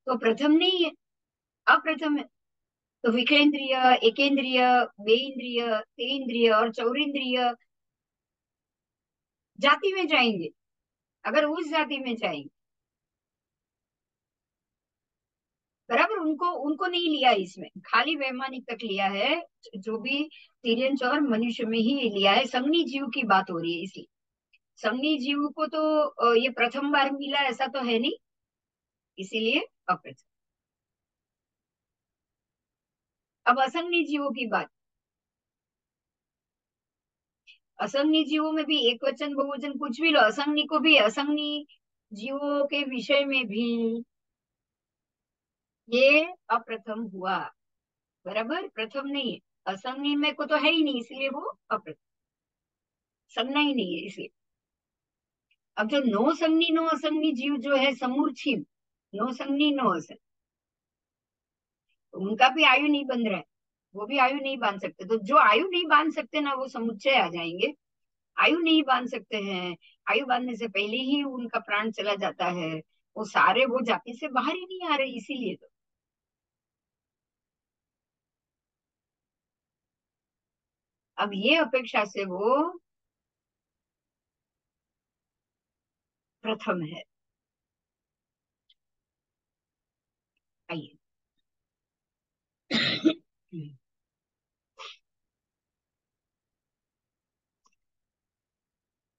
[SPEAKER 1] तो प्रथम नहीं है, अप्रथम है। तो विकेंद्रिय, एकेंद्रिय, बेइंद्रिय, तेइंद्रिय और चौरिंद्रिय जाति में जाएंगे। अगर उस जाति में जाएंगे, बराबर, उनको उनको नहीं लिया इसमें, खाली वैमानिक तक लिया है। जो भी तिर्यंच और मनुष्य में ही लिया है। संज्ञी जीव की बात हो रही है इसलिए। संज्ञी जीव को तो ये प्रथम बार मिला ऐसा तो है नहीं, इसीलिए अप्रथम। अब असंज्ञी जीवों की बात। असंज्ञी जीवों में भी एक वचन बहुवचन कुछ भी लो, असंज्ञी को भी, असंज्ञी जीवों के विषय में भी ये अप्रथम हुआ। बराबर, प्रथम नहीं है। असंज्ञी में को तो है ही नहीं, इसलिए वो अप्रथम, संज्ञा ही नहीं है इसलिए। अब जो नो संज्ञी नो असंज्ञी जीव जो है समूर्छिम, नो संज्ञी नो असंज्ञी, तो उनका भी आयु नहीं बंध रहा है। वो भी आयु नहीं बांध सकते। तो जो आयु नहीं बांध सकते ना, वो समुच्चय आ जाएंगे। आयु नहीं बांध सकते हैं, आयु बांधने से पहले ही उनका प्राण चला जाता है, वो सारे वो जाति से बाहर ही नहीं आ रहे, इसीलिए तो। अब ये अपेक्षा से वो प्रथम है। आइए।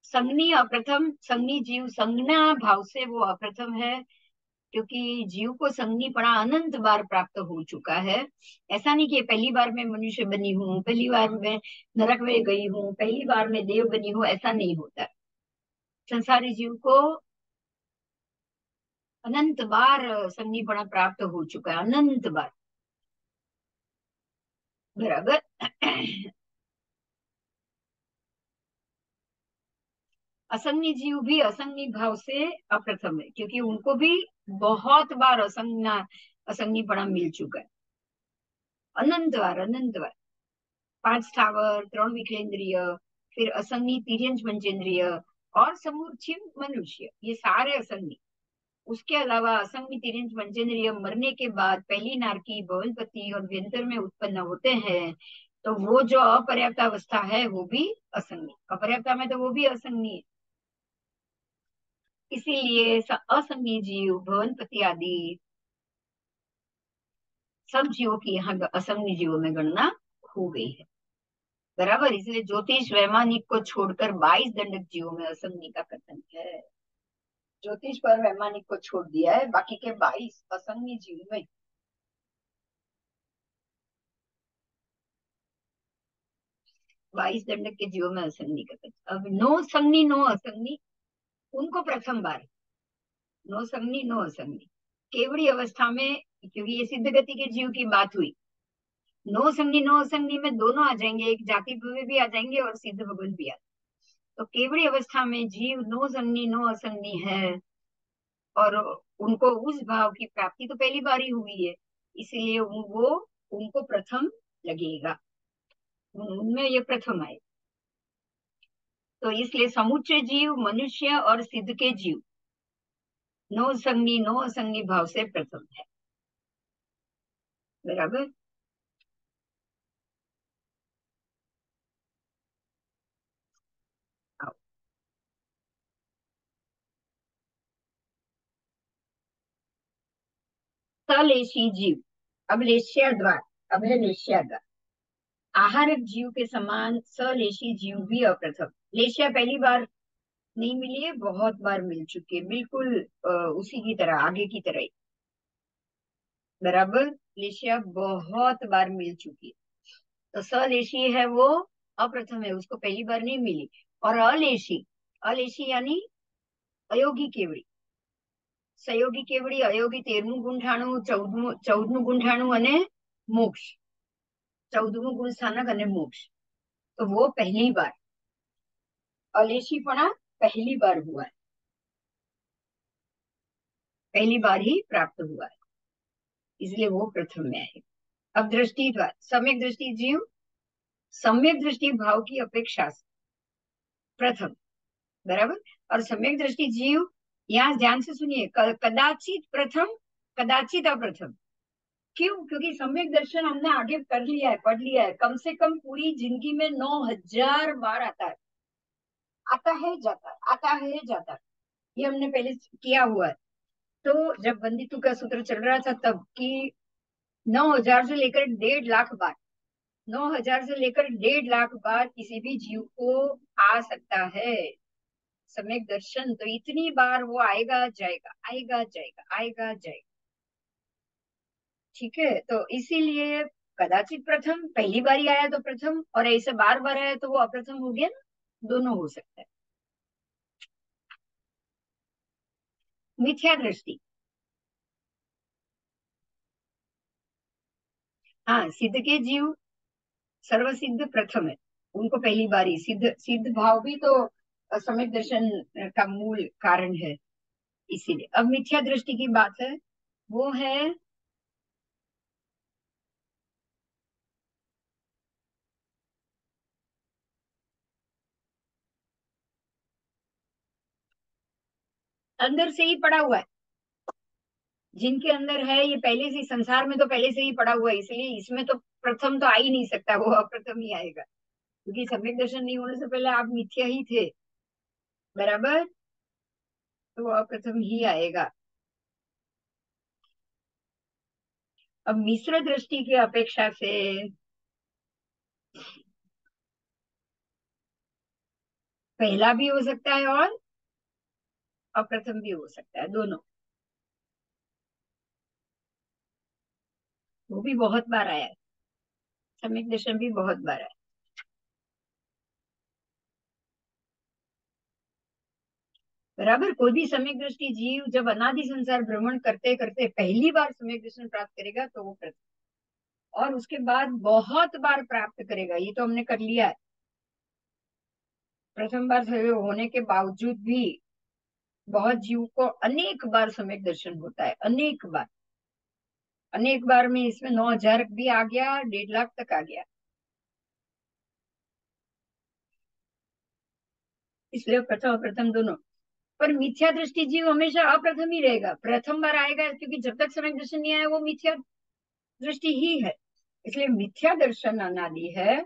[SPEAKER 1] संज्ञी अप्रथम, संज्ञी जीव संज्ञा भाव से वो अप्रथम है, क्योंकि जीव को संज्ञीपना अनंत बार प्राप्त हो चुका है। ऐसा नहीं कि पहली बार मैं मनुष्य बनी हूँ, पहली बार मैं नरक में गई हूँ, पहली बार मैं देव बनी हूँ, ऐसा नहीं होता। संसारी जीव को अनंत बार संज्ञीपना प्राप्त हो चुका है, अनंत बार। बराबर। असंज्ञ जीव भी असंज्ञ भाव से अप्रथम है, क्योंकि उनको भी बहुत बार असंज्ञीपना मिल चुका है। अनंत बार, अनंत बार। 5 स्थावर, 3 विखेंद्रिय, फिर असंज्ञ तिर्यंच पंचेंद्रिय और समूर्छिम मनुष्य, ये सारे असंज्ञ। उसके अलावा असंज्ञ तिर्यंच पंचेंद्रिय मरने के बाद पहली नारकी भवनपति और व्यंतर में उत्पन्न होते हैं। तो वो जो अपर्याप्त अवस्था है वो भी असंज्ञ, अपर्याप्ता में तो वो भी असंज्ञ है। इसीलिए असंज्ञ जीव भवनपति आदि सब जीवों की यहाँ असंज्ञ जीवों में गणना हो गई है। बराबर, इसलिए ज्योतिष वैमानिक को छोड़कर 22 दंडक जीवों में असंज्ञ का कथन है। ज्योतिष पर वैमानिक को छोड़ दिया है, बाकी के 22 असंज्ञ जीव में। 22 दंडक के जीवों में असंज्ञ का कथन। अब नो संज्ञी नो असंज्ञी, उनको प्रथम बार नो संज्ञी नो असंज्ञी केवड़ी अवस्था में, क्योंकि ये सिद्ध गति के जीव की बात हुई। नो संज्ञी नो असंज्ञी में दोनों आ जाएंगे, एक जाति भव्य भी आ जाएंगे और सिद्ध भगवत भी आ। तो केवड़ी अवस्था में जीव नो संज्ञी नो असंज्ञी है, और उनको उस भाव की प्राप्ति तो पहली बार ही हुई है, इसलिए वो उनको प्रथम लगेगा, उनमें ये प्रथम आए। तो इसलिए समुच्चय जीव मनुष्य और सिद्ध के जीव नो संज्ञी नो असंज्ञी भाव से प्रथम है। बराबर। आओ। सलेशी जीव, अब लेश्या द्वार, अब है लेश्या द्वार। आहारक जीव के समान सलेशी जीव भी अप्रथम। लेश्या पहली बार नहीं मिली है, बहुत बार मिल चुकी है, बिल्कुल उसी की तरह, आगे की तरह ही। बराबर। लेशिया बहुत बार मिल चुकी है। तो सलेशी है वो अप्रथम है, उसको पहली बार नहीं मिली। और अलेशी, अलेशी यानी अयोगी केवड़ी। સહયોગી કેવડી, અયોગી 13મું ગુંઠાણું, 14મું ગુંઠાણું અને મોક્ષ, 14મું ગુણ સ્થાનક અને મોક્ષ। तो वो पहली बार अलेशीपणा पहली बार हुआ है, पहली बार ही प्राप्त हुआ है, इसलिए वो प्रथम में है। अब दृष्टि द्वार, सम्यक दृष्टि जीव सम्यक दृष्टि भाव की अपेक्षा से प्रथम। बराबर। और सम्यक दृष्टि जीव, यहाँ ध्यान से सुनिए, कदाचित प्रथम, कदाचित अप्रथम। क्यों? क्योंकि सम्यक दर्शन हमने आगे कर लिया है, पढ़ लिया है, कम से कम पूरी जिंदगी में 9,000 बार आता है, आता है जाता है, आता है जाता है, ये हमने पहले किया हुआ है। तो जब बंदितु का सूत्र चल रहा था तब की 9,000 से लेकर 1.5 लाख बार, 9,000 से लेकर 1.5 लाख बार किसी भी जीव को आ सकता है सम्यक दर्शन। तो इतनी बार वो आएगा जाएगा, आएगा जाएगा, आएगा जाएगा। ठीक है, तो इसीलिए कदाचित प्रथम, पहली बार ही आया तो प्रथम, और ऐसे बार बार आया तो वो अप्रथम हो गया ना, दोनों हो सकता है। मिथ्या दृष्टि, हाँ, सिद्ध के जीव सर्वसिद्ध प्रथम है, उनको पहली बार ही सिद्ध, सिद्ध भाव भी तो सम्यक दर्शन का मूल कारण है, इसीलिए। अब मिथ्या दृष्टि की बात है, वो है अंदर से ही पड़ा हुआ है, जिनके अंदर है ये पहले से, संसार में तो पहले से ही पड़ा हुआ है, इसलिए इसमें तो प्रथम तो आ ही नहीं सकता, वो अप्रथम ही आएगा, क्योंकि सम्यक दर्शन नहीं होने से पहले आप मिथ्या ही थे। बराबर। तो वो अप्रथम ही आएगा। अब मिश्र दृष्टि की अपेक्षा से पहला भी हो सकता है और अप्रथम भी हो सकता है, दोनों। वो भी बहुत बार आया है, सम्यक दर्शन भी बहुत बार आया। बराबर। कोई भी सम्यक दृष्टि जीव जब अनादि संसार भ्रमण करते करते पहली बार सम्यक दर्शन प्राप्त करेगा तो वो प्रथम, और उसके बाद बहुत बार प्राप्त करेगा, ये तो हमने कर लिया है। प्रथम बार होने के बावजूद भी बहुत जीव को अनेक बार सम्यक दर्शन होता है, अनेक बार, अनेक बार में इसमें 9,000 भी आ गया, 1.5 लाख तक आ गया, इसलिए प्रथम अप्रथम दोनों। पर मिथ्या दृष्टि जीव हमेशा अप्रथम ही रहेगा, प्रथम बार आएगा, क्योंकि जब तक सम्यक दर्शन नहीं आया वो मिथ्या दृष्टि ही है, इसलिए मिथ्या दर्शन अनादि है।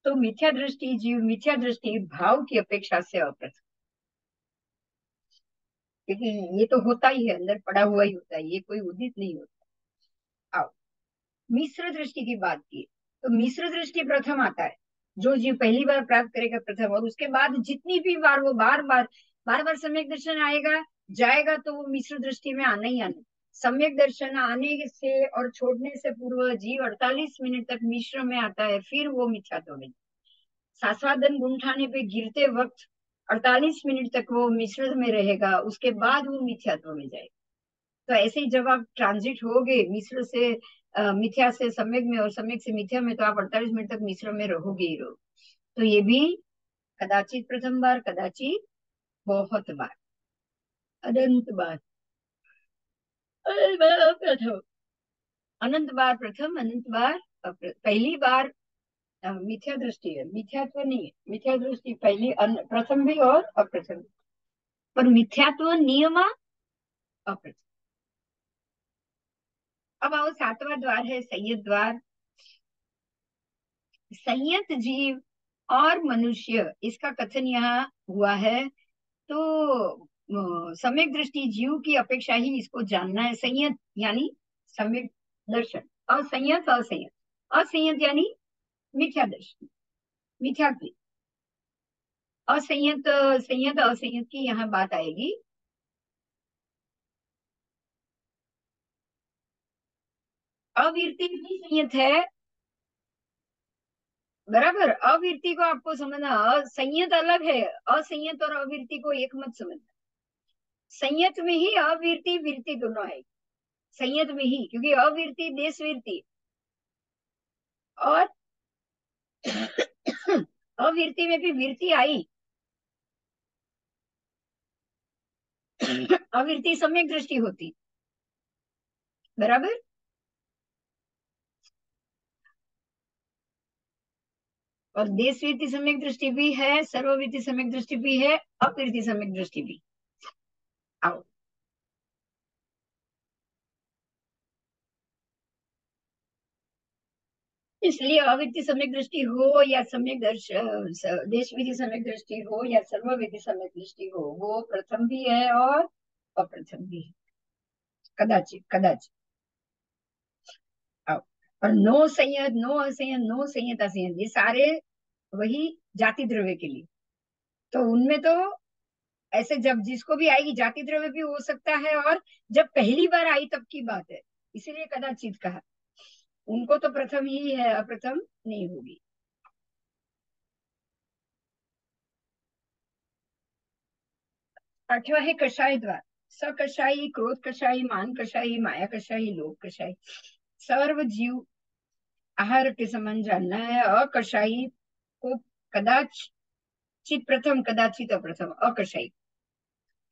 [SPEAKER 1] तो मिथ्या दृष्टि जीव मिथ्या दृष्टि भाव की अपेक्षा से अप्रथम, क्योंकि ये तो होता ही है, अंदर पड़ा हुआ ही होता है, ये कोई उदित नहीं होता। आओ मिश्र दृष्टि की बात की, तो मिश्र दृष्टि प्रथम आता है, जो जीव पहली बार प्राप्त करेगा प्रथम, और उसके बाद जितनी भी बार वो बार बार सम्यक दर्शन आएगा जाएगा, तो वो मिश्र दृष्टि में आना ही आना। सम्यक दर्शन आने से और छोड़ने से पूर्व जीव 48 मिनट तक मिश्र में आता है, फिर वो मिथ्यात्व में, सास्वादन गुंठाने पे गिरते वक्त 48 मिनट तक वो मिश्र में रहेगा, उसके बाद वो मिथ्यात्व में जाएगा। तो ऐसे ही जब आप ट्रांजिट होगे मिश्र से मिथ्या से सम्यक में और सम्यक से मिथ्या में, तो आप 48 मिनट तक मिश्र में रहोगे ही रहो। तो ये भी कदाचित प्रथम बार, कदाचित बहुत बार, अनंत बार, अनंत बार प्रथम, अनंत बार प्रथम, अनंत बार पहली बार मिथ्या दृष्टि है, मिथ्यात्व नहीं है, मिथ्या दृष्टि पहली, प्रथम भी और अप्रथम, पर मिथ्यात्व नियम अप्रथम। अब आओ 7वां द्वार है संयत द्वार। संयत जीव और मनुष्य, इसका कथन यहाँ हुआ है, तो सम्यक दृष्टि जीव की अपेक्षा ही इसको जानना है। संयत यानी सम्यक दर्शन। असंयत असंयत, असंयत यानी मिथ्या दर्शन, मिथ्या। असंयत, संयत असंयत की यहाँ बात आएगी। अवीरती भी संयत है, बराबर। अवीरती को आपको समझना, संयत अलग है, असंयत और अवीरती को एक मत समझना। संयत में ही अवीरती वीरती दोनों है, संयत में ही, क्योंकि अवीरती देशवीरती और अवीरती में भी वीरती आई। अवीरती सम्यक दृष्टि होती, बराबर। और देशवीरती सम्यक दृष्टि भी है, सर्ववीरती सम्यक दृष्टि भी है, अवीरती सम्यक दृष्टि भी। आओ, इसलिए अविधि सम्यक दृष्टि हो या सम्यक देश विधि सम्यक दृष्टि हो या सर्व विधि सम्यक दृष्टि हो, वो प्रथम भी है और अप्रथम भी है, कदाचित कदाचित। आओ, और नो संयत, नो असंयत, नो संयत असंयत, ये सारे वही जाति द्रव्य के लिए। तो उनमें तो ऐसे जब जिसको भी आएगी, जाति द्रव्य भी हो सकता है, और जब पहली बार आई तब की बात है, इसीलिए कदाचित कहा। उनको तो प्रथम ही है, अप्रथम नहीं होगी। आठवां है कषाय द्वार। सकषाई, क्रोध कषाई, मान कषाई, माया कषाई, लोभ कषाई। सर्व जीव आहार के समान जानना है। अकषाई को कदाचित प्रथम, कदाचित अप्रथम, अकषाई,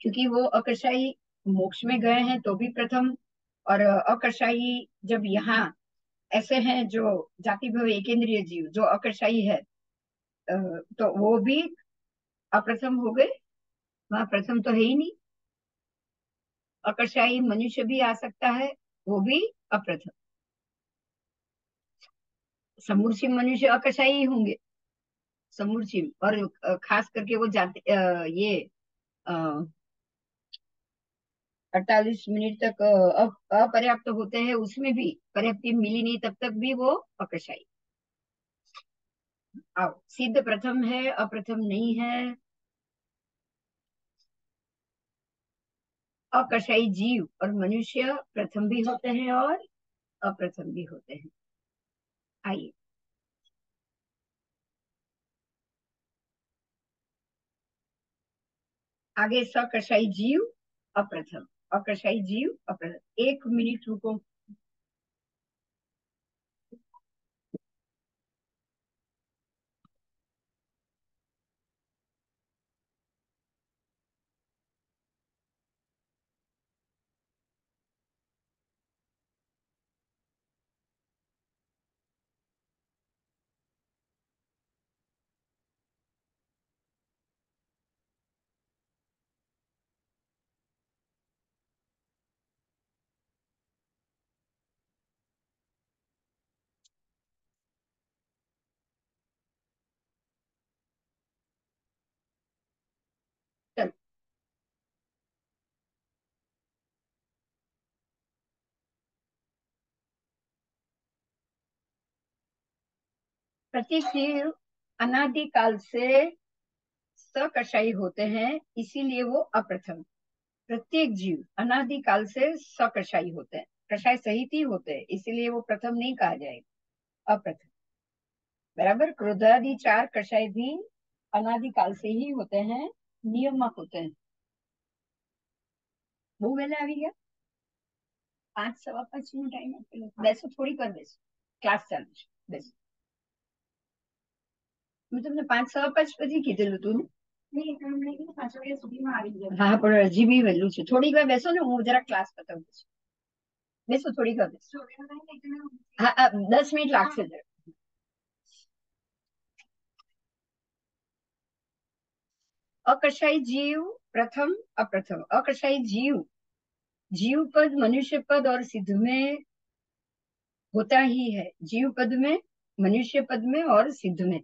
[SPEAKER 1] क्योंकि वो अकषाई मोक्ष में गए हैं तो भी प्रथम, और अकषाई जब यहाँ ऐसे हैं जो जाति भव एकेंद्रिय जीव जो अकषाई है, तो वो भी अप्रथम हो गए, वहां प्रथम तो है ही नहीं। अकषाई मनुष्य भी आ सकता है, वो भी अप्रथम। समूर्चिम मनुष्य अकषाई ही होंगे, समूर्चिम। और खास करके वो जाते ये 48 मिनट तक अपर्याप्त होते हैं, उसमें भी पर्याप्ति मिली नहीं तब तक भी वो अकषाई। आओ, सिद्ध प्रथम है, अप्रथम नहीं है। अकषाई जीव और मनुष्य प्रथम भी होते हैं और अप्रथम भी होते हैं। आइए, आगे। सकषाई जीव अप्रथम, अकषाई जीव अप्रथम। 1 मिनट रुको। चलो, प्रत्येक जीव अनादिकाल से सकषाई होते हैं, इसीलिए वो अप्रथम। प्रत्येक जीव अनादिकाल से सकषाई होते हैं, कषाय सहित ही होते हैं, इसीलिए वो प्रथम नहीं कहा जाएगा, अप्रथम, बराबर। क्रोधादि 4 कषाय भी अनादिकाल से ही होते हैं, नियमक होते हैं। वो वेला આવી ગયા, 5 સવા 5 નો ટાઈમ આપેલો, બેસો થોડી વાર બેસો, ક્લાસ ચાલુ છે, બેસો। મેં તમને 5 સવા 5 પછી કીધેલું તું ને। નહીં, તમને કીધું 5 વાગ્યા સુધીમાં આવી જાય। હા, પણ હજી બી વહેલું છે, થોડીક વાર બેસો ને, હું જરા ક્લાસ પતાવું છું। બેસો, થોડીક વાર બેસો। હા, 10 મિનિટ લાગશે જરા। अकषाई जीव प्रथम, अप्रथम। अकषाई जीव, जीव पद मनुष्य पद और सिद्ध में होता ही है, जीव पद में, मनुष्य पद में और सिद्ध में,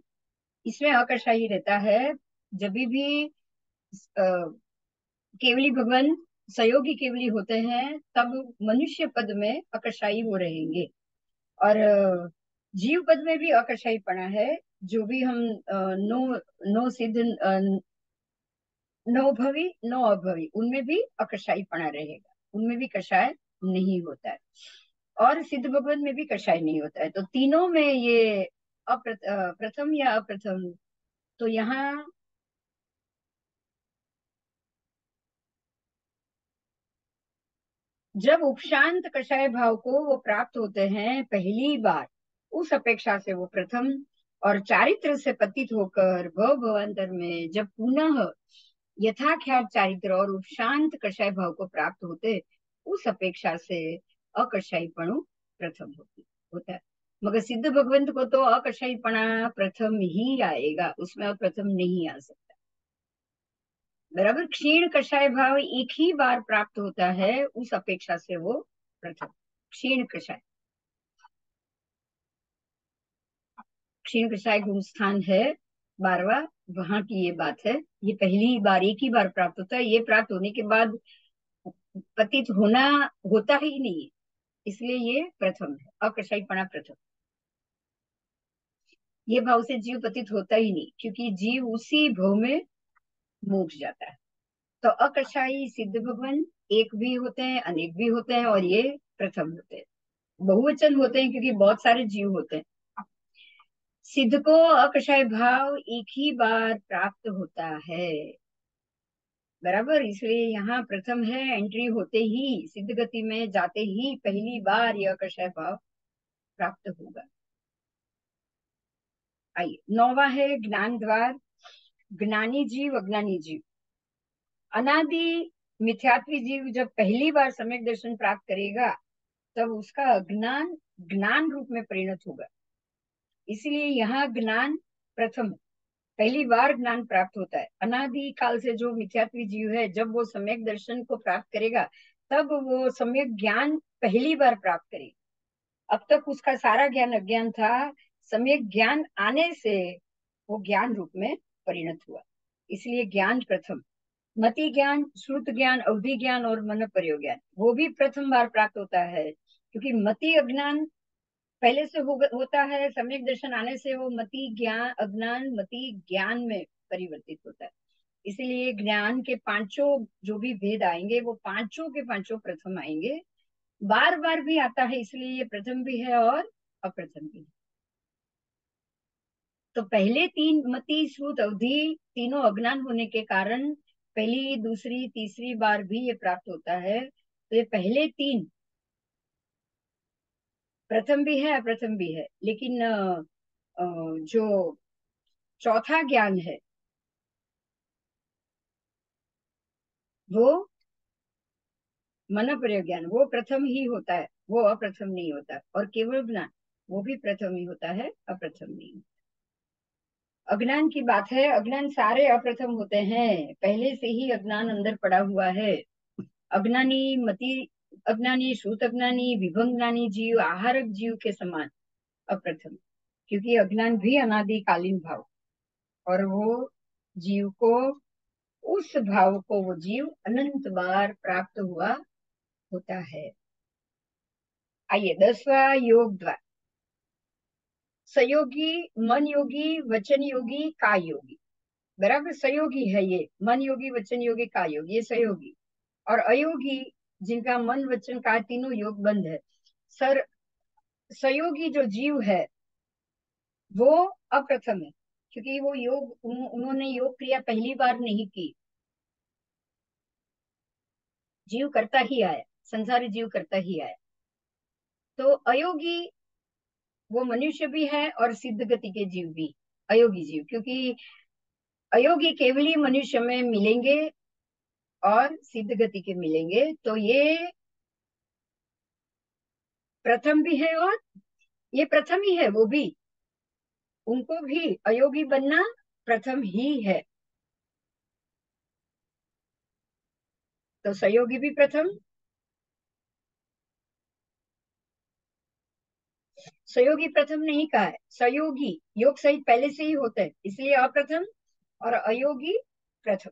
[SPEAKER 1] इसमें अकषाई रहता है। जब भी केवली भगवान सहयोगी केवली होते हैं तब मनुष्य पद में अकर्षाई हो रहेंगे। और जीव पद में भी अकर्षाई पना है। जो भी हम नो नो सिद्ध नो भवी नो अभवी, उनमें भी अकर्षाई पना रहेगा, उनमें भी कषाय नहीं होता है। और सिद्ध भगवत में भी कषाय नहीं होता है। तो तीनों में ये प्रथम या अप्रथम। तो यहाँ जब उपशांत कषाय भाव को वो प्राप्त होते हैं पहली बार, उस अपेक्षा से वो प्रथम। और चारित्र से पतित होकर भव भवांतर में जब पुनः यथाख्यात चारित्र और उपशांत कषाय भाव को प्राप्त होते, उस अपेक्षा से अकषायपणु प्रथम होता है। मगर सिद्ध भगवंत को तो अकषायपणा प्रथम ही आएगा, उसमें और प्रथम नहीं आ सकता। बराबर। क्षीण कषाय भाव एक ही बार प्राप्त होता है, उस अपेक्षा से वो प्रथम। क्षीण कषाय, क्षीण कषाय गुण स्थान है 12वां, वहां की ये बात है। ये पहली बार एक ही बार प्राप्त होता है, ये प्राप्त होने के बाद पतित होना होता ही नहीं है, इसलिए ये प्रथम है। अकषायपणा प्रथम। ये भाव से जीव पतित होता ही नहीं, क्योंकि जीव उसी भाव में मोक्ष जाता है। तो अकषाई सिद्ध भगवान एक भी होते हैं, अनेक भी होते हैं, और ये प्रथम होते हैं। बहुवचन होते हैं क्योंकि बहुत सारे जीव होते हैं। सिद्ध को अकषाय भाव एक ही बार प्राप्त होता है। बराबर। इसलिए यहाँ प्रथम है, एंट्री होते ही सिद्ध गति में जाते ही पहली बार यह अकषाय भाव प्राप्त होगा। आइए, 9वां है ज्ञान द्वार। ज्ञानी जीव अज्ञानी जीव। अनादि मिथ्यात्वी जीव जब पहली बार सम्यक दर्शन प्राप्त करेगा, तब उसका अज्ञान ज्ञान रूप में परिणत होगा। इसलिए यहाँ ज्ञान प्रथम है, पहली बार ज्ञान प्राप्त होता है। अनादि काल से जो मिथ्यात्वी जीव है, जब वो सम्यक दर्शन को प्राप्त करेगा, तब वो सम्यक ज्ञान पहली बार प्राप्त करेगा। अब तक उसका सारा ज्ञान अज्ञान था, सम्यक ज्ञान आने से वो ज्ञान रूप में परिणत हुआ। इसलिए ज्ञान प्रथम। मति ज्ञान, श्रुत ज्ञान, अवधि ज्ञान और मन प्रयोग ज्ञान, वो भी प्रथम बार प्राप्त होता है, क्योंकि मति अज्ञान पहले से होता है, सम्यक दर्शन आने से वो मति ज्ञान अज्ञान मति ज्ञान में परिवर्तित होता है। इसलिए ज्ञान के पांचों जो भी भेद आएंगे, वो पांचों के पांचों प्रथम आएंगे। बार बार भी आता है, इसलिए ये प्रथम भी है और अप्रथम भी है। तो पहले तीन मति श्रुत अवधि तीनों अज्ञान होने के कारण पहली दूसरी तीसरी बार भी ये प्राप्त होता है। तो ये पहले तीन प्रथम भी है अप्रथम भी है। लेकिन जो चौथा ज्ञान है, वो मन प्रयोग ज्ञान, वो प्रथम ही होता है, वो अप्रथम नहीं होता। और केवल ज्ञान, वो भी प्रथम ही होता है, अप्रथम नहीं। अज्ञान की बात है, अज्ञान सारे अप्रथम होते हैं, पहले से ही अज्ञान अंदर पड़ा हुआ है। अज्ञानी मति अज्ञानी, श्रुत अज्ञानी, विभंग ज्ञानी जीव आहारक जीव के समान अप्रथम, क्योंकि अज्ञान भी अनादिकालीन भाव, और वो जीव को उस भाव को वो जीव अनंत बार प्राप्त हुआ होता है। आइए, 10वां योग द्वार। सहयोगी, मन योगी, वचन योगी, काय योगी। बराबर। सहयोगी है ये मन योगी, वचन योगी, काय योगी, ये सहयोगी। और अयोगी, जिनका मन वचन काय तीनों योग बंद है। सर सहयोगी जो जीव है, वो अप्रथम है, क्योंकि वो उन्होंने योग क्रिया पहली बार नहीं की। जीव करता ही आया, संसारी जीव करता ही आया। तो अयोगी वो मनुष्य भी है और सिद्ध गति के जीव भी। अयोगी जीव, क्योंकि अयोगी केवली मनुष्य में मिलेंगे और सिद्ध गति के मिलेंगे, तो ये प्रथम भी है और ये प्रथम ही है। वो भी, उनको भी अयोगी बनना प्रथम ही है। तो सहयोगी भी प्रथम। सहयोगी प्रथम नहीं कहा है, सहयोगी योग सहित पहले से ही होता है, इसलिए अप्रथम। और अयोगी प्रथम।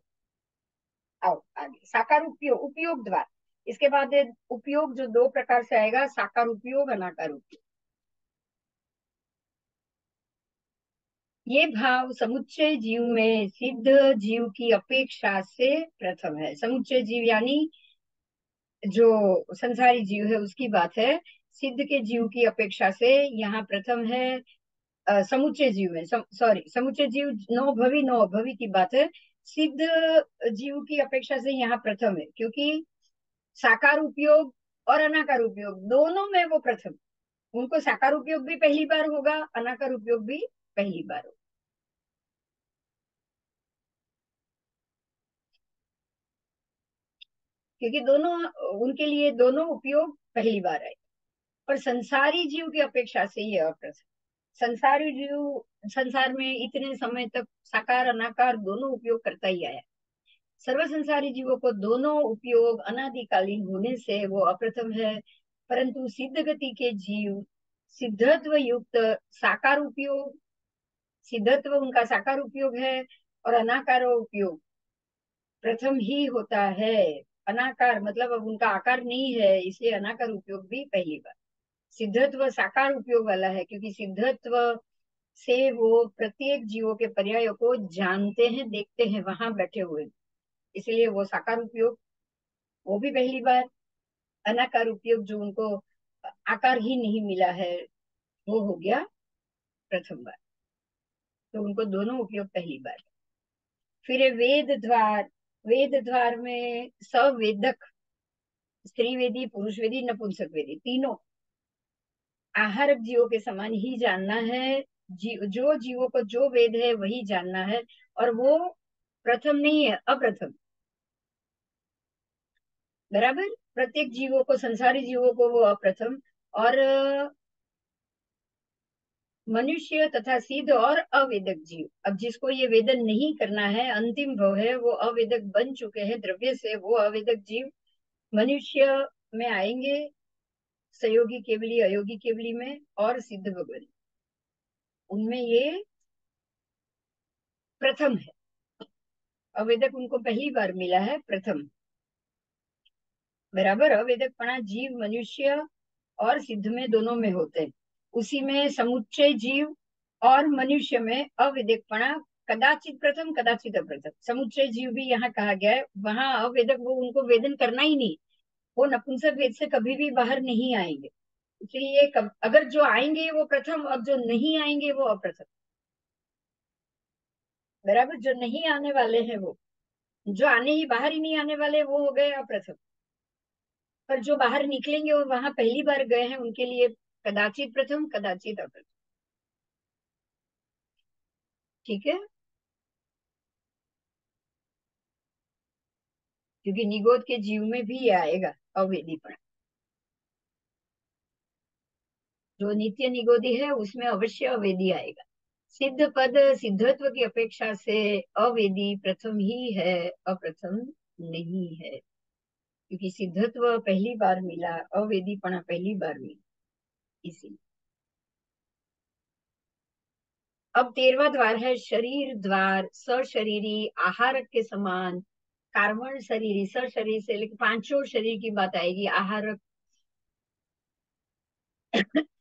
[SPEAKER 1] आओ आगे, साकार उपयोग, उपयोग द्वार। इसके बाद उपयोग जो दो प्रकार से आएगा, साकार उपयोग, अनाकार उपयोग। ये भाव समुच्चय जीव में सिद्ध जीव की अपेक्षा से प्रथम है। समुच्चय जीव यानी जो संसारी जीव है उसकी बात है। सिद्ध के जीव की अपेक्षा से यहाँ प्रथम है समुच्चय जीव में, सॉरी, समुच्चय जीव नौ भवी, नौ भवी की बात है। सिद्ध जीव की अपेक्षा से यहाँ प्रथम है, क्योंकि साकार उपयोग और अनाकार उपयोग दोनों में वो प्रथम। उनको साकार उपयोग भी पहली बार होगा, अनाकार उपयोग भी पहली बार होगा, क्योंकि दोनों, उनके लिए दोनों उपयोग पहली बार आए। और संसारी जीव की अपेक्षा से ये अप्रथम। संसारी जीव संसार में इतने समय तक साकार अनाकार दोनों उपयोग करता ही आया। सर्व संसारी जीवों को दोनों उपयोग अनादिकालीन होने से वो अप्रथम है। परंतु सिद्ध गति के जीव सिद्धत्व युक्त साकार उपयोग, सिद्धत्व उनका साकार उपयोग है, और अनाकार उपयोग प्रथम ही होता है। अनाकार मतलब अब उनका आकार नहीं है, इसलिए अनाकार उपयोग भी पहली बार। सिद्धत्व साकार उपयोग वाला है, क्योंकि सिद्धत्व से वो प्रत्येक जीवों के पर्यायों को जानते हैं, देखते हैं वहां बैठे हुए, इसलिए वो साकार उपयोग वो भी पहली बार। अनाकार उपयोग जो उनको आकार ही नहीं मिला है वो हो गया प्रथम बार। तो उनको दोनों उपयोग पहली बार। फिर वेद द्वार। वेद द्वार में सवेदक, स्त्री वेदी, पुरुष वेदी, नपुंसक वेदी तीनों आहारक जीवों के समान ही जानना है। जो जीवों को जो वेद है वही जानना है, और वो प्रथम नहीं है, अप्रथम। बराबर, प्रत्येक जीवों को, संसारी जीवों को वो अप्रथम। और मनुष्य तथा सिद्ध और अवेदक जीव, अब जिसको ये वेदन नहीं करना है, अंतिम भव है, वो अवेदक बन चुके हैं द्रव्य से, वो अवेदक जीव मनुष्य में आएंगे, सहयोगी केवली, अयोगी केवली में, और सिद्ध भगवती, उनमें ये प्रथम है। अवेदक उनको पहली बार मिला है, प्रथम। बराबर, अवेदकपणा जीव मनुष्य और सिद्ध में दोनों में होते हैं। उसी में समुच्चय जीव और मनुष्य में अवेदकपणा कदाचित प्रथम, कदाचित अप्रथम। समुच्चय जीव भी यहाँ कहा गया है, वहां अवेदक वो उनको वेदन करना ही नहीं, वो नपुंसक वेद से कभी भी बाहर नहीं आएंगे। इसलिए अगर जो आएंगे वो प्रथम, और जो नहीं आएंगे वो अप्रथम। बराबर, जो नहीं आने वाले हैं वो, जो आने ही, बाहर ही नहीं आने वाले, वो हो गए अप्रथम। पर जो बाहर निकलेंगे और वहां पहली बार गए हैं, उनके लिए कदाचित प्रथम, कदाचित अप्रथम। ठीक है, क्योंकि निगोद के जीव में भी ये आएगा अवेदीपना। जो नित्य निगोदी है उसमें अवश्य अवेदी आएगा। सिद्ध पद सिद्धत्व की अपेक्षा से अवेदी प्रथम ही है, अप्रथम नहीं है, क्योंकि सिद्धत्व पहली बार मिला, अवेदीपना पहली बार मिला, इसी। अब 13वां द्वार है शरीर द्वार। सशरीरी आहारक के समान, कार्बन शरीरी, सशरीर से लेकर पांचों शरीर की बात आएगी। आहारक,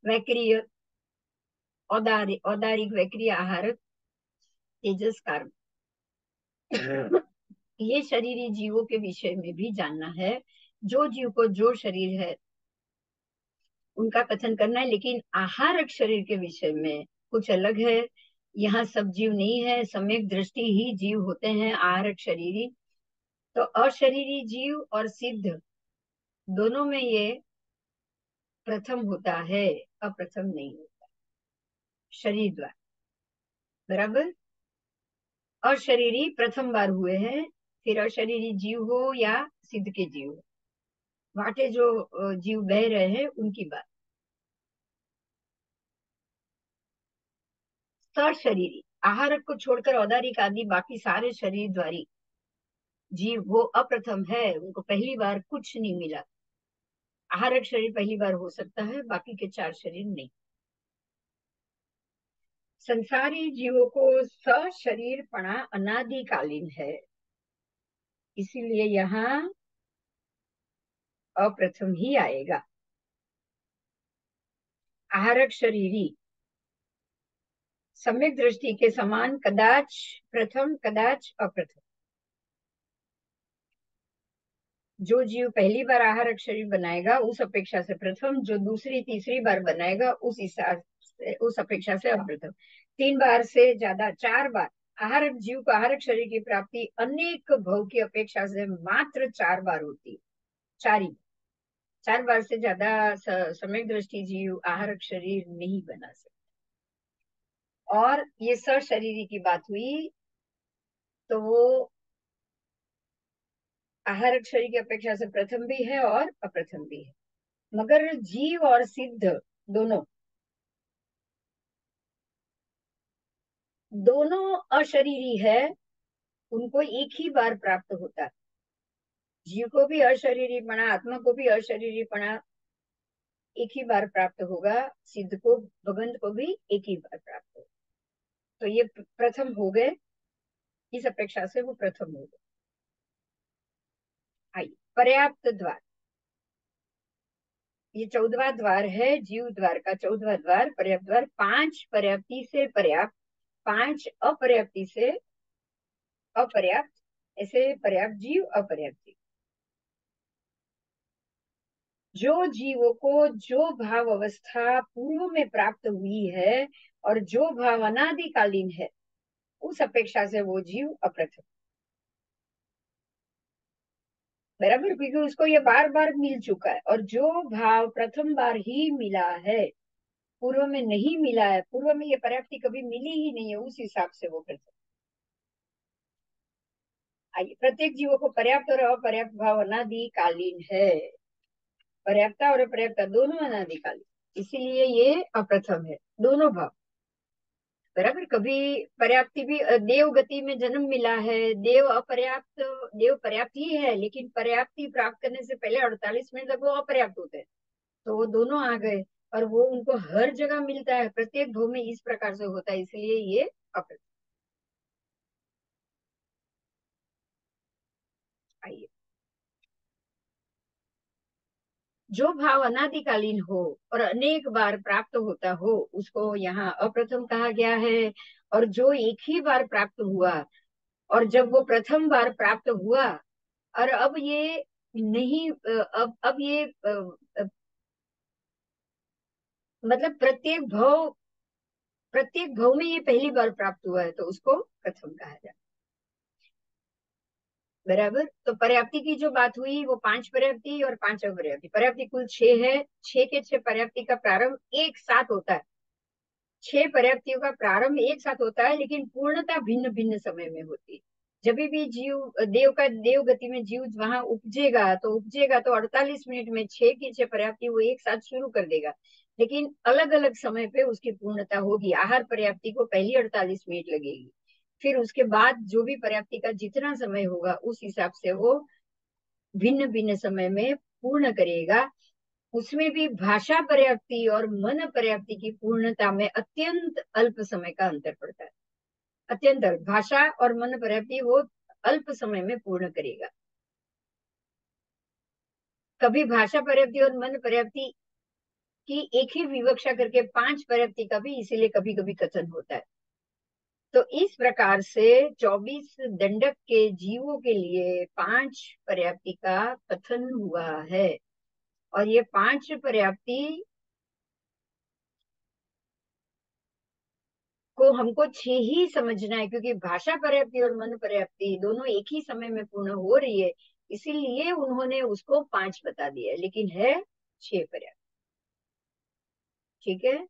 [SPEAKER 1] वैक्रिय, औदारिक, औदारिक, वैक्रिय, आहारक, तेजस, कार्बन, ये शरीरी जीवों के विषय में भी जानना है। जो जीव को जो शरीर है उनका कथन करना है, लेकिन आहारक शरीर के विषय में कुछ अलग है। यहाँ सब जीव नहीं है, सम्यक दृष्टि ही जीव होते हैं आहारक शरीरी। तो अशरीरी जीव और सिद्ध दोनों में ये प्रथम होता है, अप्रथम नहीं होता, शरीर द्वारा। बराबर, अशरीरी प्रथम बार हुए हैं, फिर अशरीरी जीव हो या सिद्ध के जीव हो, वाटे जो जीव बह रहे हैं उनकी बात। सशरीरी, आहारक को छोड़कर औदारिक आदि बाकी सारे शरीर द्वारी जीव वो अप्रथम है, उनको पहली बार कुछ नहीं मिला। आहारक शरीर पहली बार हो सकता है, बाकी के चार शरीर नहीं। संसारी जीवों को सशरीरपणा अनादिकालीन है, इसीलिए यहाँ अप्रथम ही आएगा। आहारक शरीरी सम्यक दृष्टि के समान कदाच प्रथम कदाच अप्रथम। जो जीव पहली बार आहारक शरीर बनाएगा उस अपेक्षा से प्रथम, जो दूसरी तीसरी बार बनाएगा उस हिसाब से उस अपेक्षा से अप्रथम। 3 बार से ज्यादा 4 बार आहारक जीव को आहारक शरीर की प्राप्ति अनेक भव की अपेक्षा से मात्र 4 बार होती है। 4 से ज्यादा सम्यक दृष्टि जीव आहारक शरीर नहीं बना सकता। और ये सशरीरी की बात हुई तो वो आहारक शरीर की अपेक्षा से प्रथम भी है और अप्रथम भी है। मगर जीव और सिद्ध दोनों दोनों अशरीरी है, उनको एक ही बार प्राप्त होता है। जीव को भी अशरीरी पना, आत्मा को भी अशरीरी पना एक ही बार प्राप्त होगा, सिद्ध को भगवंत को भी एक ही बार प्राप्त होगा। तो ये प्रथम हो गए, इस अपेक्षा से वो प्रथम हो गए। आइए पर्याप्त द्वार, ये 14वां द्वार है, जीव द्वार का 14वां द्वार पर्याप्त द्वार। 5 पर्याप्ति से पर्याप्त, 5 अपर्याप्ति से अपर्याप्त, ऐसे पर्याप्त जीव अपर्याप्त जीव। जो जीवों को जो भाव अवस्था पूर्व में प्राप्त हुई है और जो भाव अनादिकालीन है उस अपेक्षा से वो जीव अप्रथम। बराबर, क्योंकि उसको ये बार बार मिल चुका है। और जो भाव प्रथम बार ही मिला है, पूर्व में नहीं मिला है, पूर्व में ये पर्याप्ति कभी मिली ही नहीं है, उस हिसाब से वो प्रथम। आइए, प्रत्येक जीवों को पर्याप्त और अपर्याप्त भाव अनादिकालीन है। पर्याप्तता और अपर्याप्तता दोनों अनादिकालीन, इसीलिए ये अप्रथम है, दोनों भाव। बराबर, कभी पर्याप्ति भी देव गति में जन्म मिला है, देव अपर्याप्त, देव पर्याप्त ही है, लेकिन पर्याप्ति प्राप्त करने से पहले 48 मिनट तक वो अपर्याप्त होते हैं। तो वो दोनों आ गए और वो उनको हर जगह मिलता है, प्रत्येक भव में इस प्रकार से होता है, इसलिए ये अप्रत्यक्ष। आइए, जो भाव अनादिकालीन हो और अनेक बार प्राप्त होता हो उसको यहाँ अप्रथम कहा गया है। और जो एक ही बार प्राप्त हुआ, और जब वो प्रथम बार प्राप्त हुआ और अब ये नहीं, अब ये मतलब प्रत्येक भव में ये पहली बार प्राप्त हुआ है, तो उसको प्रथम कहा जाता है। बराबर, तो पर्याप्ति की जो बात हुई वो 5 पर्याप्ति और 5 अपर्याप्ति, पर्याप्ति कुल 6 है। 6 के 6 पर्याप्ति का प्रारंभ एक साथ होता है। 6 पर्याप्तियों का प्रारंभ एक साथ होता है, लेकिन पूर्णता भिन्न भिन्न समय में होती है। जब भी जीव देव गति में जीव वहां उपजेगा तो 48 मिनट में 6 की 6 पर्याप्ति वो एक साथ शुरू कर देगा, लेकिन अलग अलग समय पे उसकी पूर्णता होगी। आहार पर्याप्ति को पहली 48 मिनट लगेगी, फिर उसके बाद जो भी पर्याप्ति का जितना समय होगा उस हिसाब से वो भिन्न भिन्न समय में पूर्ण करेगा। उसमें भी भाषा पर्याप्ति और मन पर्याप्ति की पूर्णता में अत्यंत अल्प समय का अंतर पड़ता है। अत्यंत अल्प, भाषा और मन पर्याप्ति वो अल्प समय में पूर्ण करेगा। कभी भाषा पर्याप्ति और मन पर्याप्ति की एक ही विवक्षा करके 5 पर्याप्ति का भी इसीलिए कभी कभी कथन होता है। तो इस प्रकार से 24 दंडक के जीवों के लिए 5 पर्याप्ति का कथन हुआ है। और ये 5 पर्याप्ति को हमको 6 ही समझना है, क्योंकि भाषा पर्याप्ति और मन पर्याप्ति दोनों एक ही समय में पूर्ण हो रही है, इसीलिए उन्होंने उसको 5 बता दिया, लेकिन है 6 पर्याप्ति। ठीक है,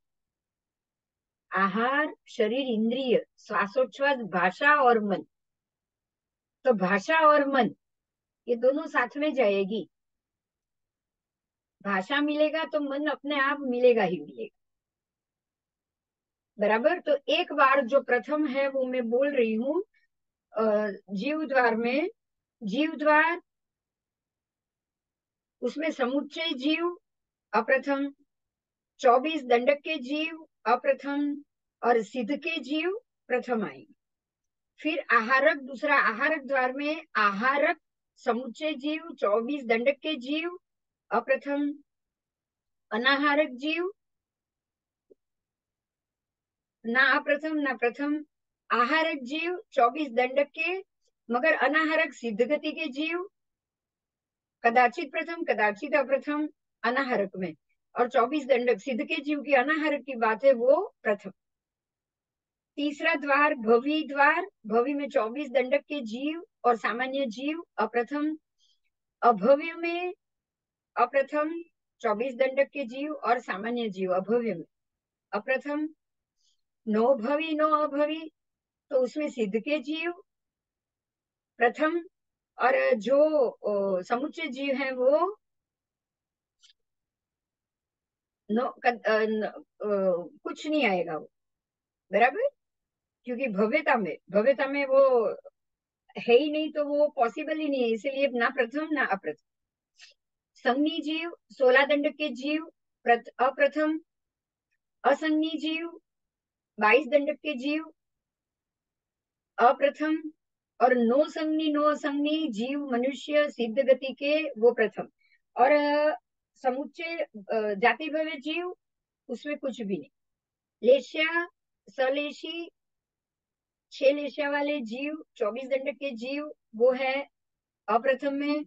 [SPEAKER 1] आहार, शरीर, इंद्रिय, श्वासोच्छ्वास, भाषा और मन। तो भाषा और मन ये दोनों साथ में जाएगी। भाषा मिलेगा तो मन अपने आप मिलेगा ही मिलेगा। बराबर, तो एक बार जो प्रथम है वो मैं बोल रही हूँ, जीव द्वार में, जीव द्वार उसमें समुच्चय जीव अप्रथम, 24 दंडक के जीव अप्रथम और सिद्ध के जीव प्रथम आएंगे। फिर आहारक, दूसरा आहारक द्वार में आहारक समुच्चय जीव, 24 दंडक के जीव, अप्रथम अनाहारक जीव, ना अप्रथम ना प्रथम आहारक जीव, 24 दंडक के मगर अनाहारक सिद्ध गति के जीव, कदाचित प्रथम कदाचित अप्रथम अनाहारक में, और 24 दंडक सिद्ध के जीव की अनाहारक की बात है वो प्रथम। तीसरा द्वार भवी द्वार, भवी में 24 दंडक के जीव और सामान्य जीव, अप्रथम। अभव्य में अप्रथम 24 दंडक के जीव और सामान्य जीव, अभव्य में अप्रथम। नो भवी नो अभवी, तो उसमें सिद्ध के जीव प्रथम, और जो समुच्चय जीव है वो नो कुछ नहीं आएगा वो, बराबर, क्योंकि भव्यता में वो है ही नहीं, तो वो पॉसिबल ही नहीं है, इसलिए ना प्रथम ना अप्रथम। संज्ञी जीव 16 दंड के जीव, अप्रथम। असंज्ञी जीव 22 दंड के जीव, अप्रथम। और नो संज्ञी जीव मनुष्य सिद्ध गति के वो प्रथम। और समुच्चय जाति भव्य जीव, उसमें कुछ भी नहीं। लेश्या सलेशी 6 लेशिया वाले जीव, 24 दंडक के जीव, वो है अप्रथम में।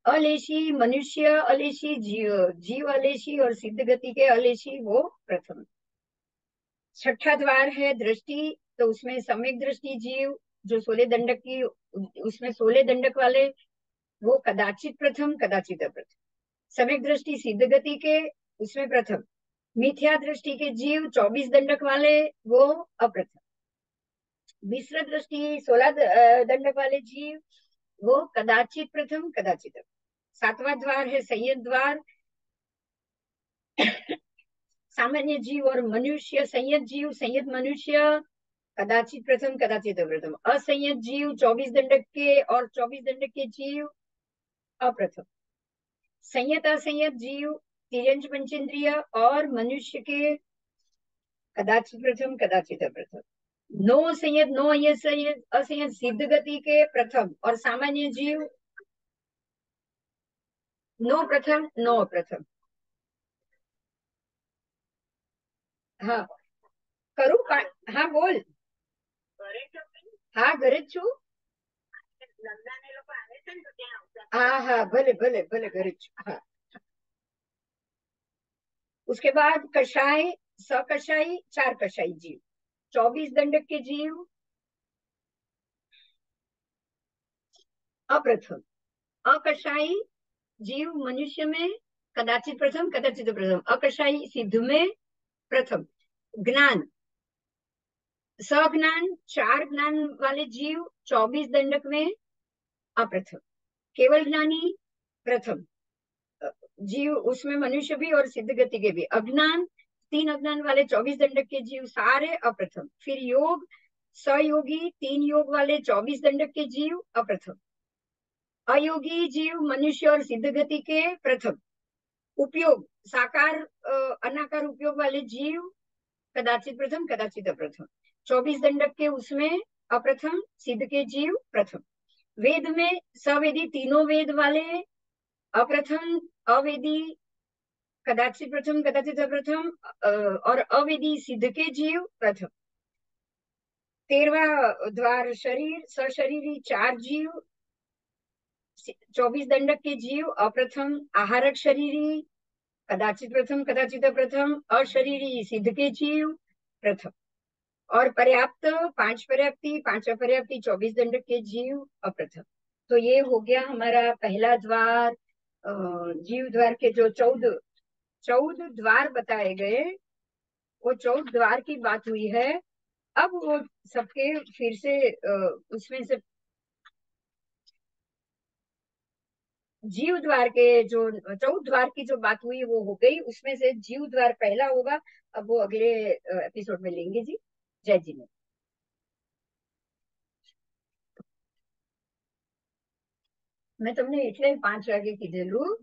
[SPEAKER 1] अलेशी मनुष्य अलेशी जीव अलेशी और सिद्ध गति के अलेशी वो प्रथम। छठा द्वार है दृष्टि, तो उसमें सम्यक दृष्टि जीव जो 16 दंडक की, उसमें 16 दंडक वाले वो कदाचित प्रथम कदाचित अप्रथम। सम्यक दृष्टि सिद्ध गति के, उसमें प्रथम। मिथ्या दृष्टि के जीव 24 दंडक वाले वो अप्रथम। मिश्र दृष्टि 16 दंडक वाले जीव वो कदाचित प्रथम कदाचित अप्रथम। सातवां द्वार है संयत द्वार, सामान्य जीव और मनुष्य, संयत जीव संयत मनुष्य कदाचित प्रथम कदाचित अप्रथम। असंयत जीव 24 दंडक के और 24 दंडक के जीव अप्रथम। संयत असंयत जीव तिर्यंच पंचेंद्रिय और मनुष्य के कदाचित प्रथम कदाचित अप्रथम। नो संयत नो असंयत सिद्ध गति के प्रथम, और सामान्य जीव नो प्रथम नो अप्रथम। हाँ करूँ? हाँ बोल। હા ઘરે જ છું. હા હા ભલે ભલે ભલે ઘરે જ છું. હા उसके बाद कषाय सकषाई 4 कषाई जीव, 24 दंडक के जीव अप्रथम। अकषाई जीव मनुष्य में कदाचित प्रथम कदाचित प्रथम, अकषाई सिद्ध में प्रथम। ज्ञान सज्ञान 4 ज्ञान वाले जीव 24 दंडक में अप्रथम। केवल ज्ञानी प्रथम जीव, उसमें मनुष्य भी और सिद्ध गति के भी। अज्ञान 3 अज्ञान वाले 24 दंडक के जीव सारे अप्रथम। फिर योग सहयोगी 3 योग वाले 24 दंडक के जीव अप्रथम। अयोगी जीव मनुष्य और सिद्ध गति के प्रथम। उपयोग साकार अनाकार उपयोग वाले जीव कदाचित प्रथम कदाचित अप्रथम। 24 दंडक के उसमें अप्रथम, सिद्ध के जीव प्रथम। वेद में सवेदी तीनों वेद वाले अप्रथम, अवेदी कदाचित प्रथम कदाचित अप्रथम, और अवेदी सिद्ध के जीव प्रथम। 13वां द्वार शरीर सशरीरी 4 जीव, 24 दंडक के जीव अप्रथम। आहारक शरीरी कदाचित प्रथम कदाचित अप्रथम, अशरीरी सिद्ध के जीव प्रथम। और पर्याप्त 5 पर्याप्ति 5 अपर्याप्ति 24 दंडक के जीव अप्रथम। तो ये हो गया हमारा पहला द्वार। जीव द्वार के जो 14 द्वार बताए गए, वो 14 द्वार की बात हुई है। अब वो सबके फिर से उसमें से जीव द्वार के जो 14 द्वार की जो बात हुई वो हो गई, उसमें से जीव द्वार पहला होगा। अब वो अगले एपिसोड में लेंगे जी। जय जी ने मैं તમને એટલે 5 વાગે કીધેલું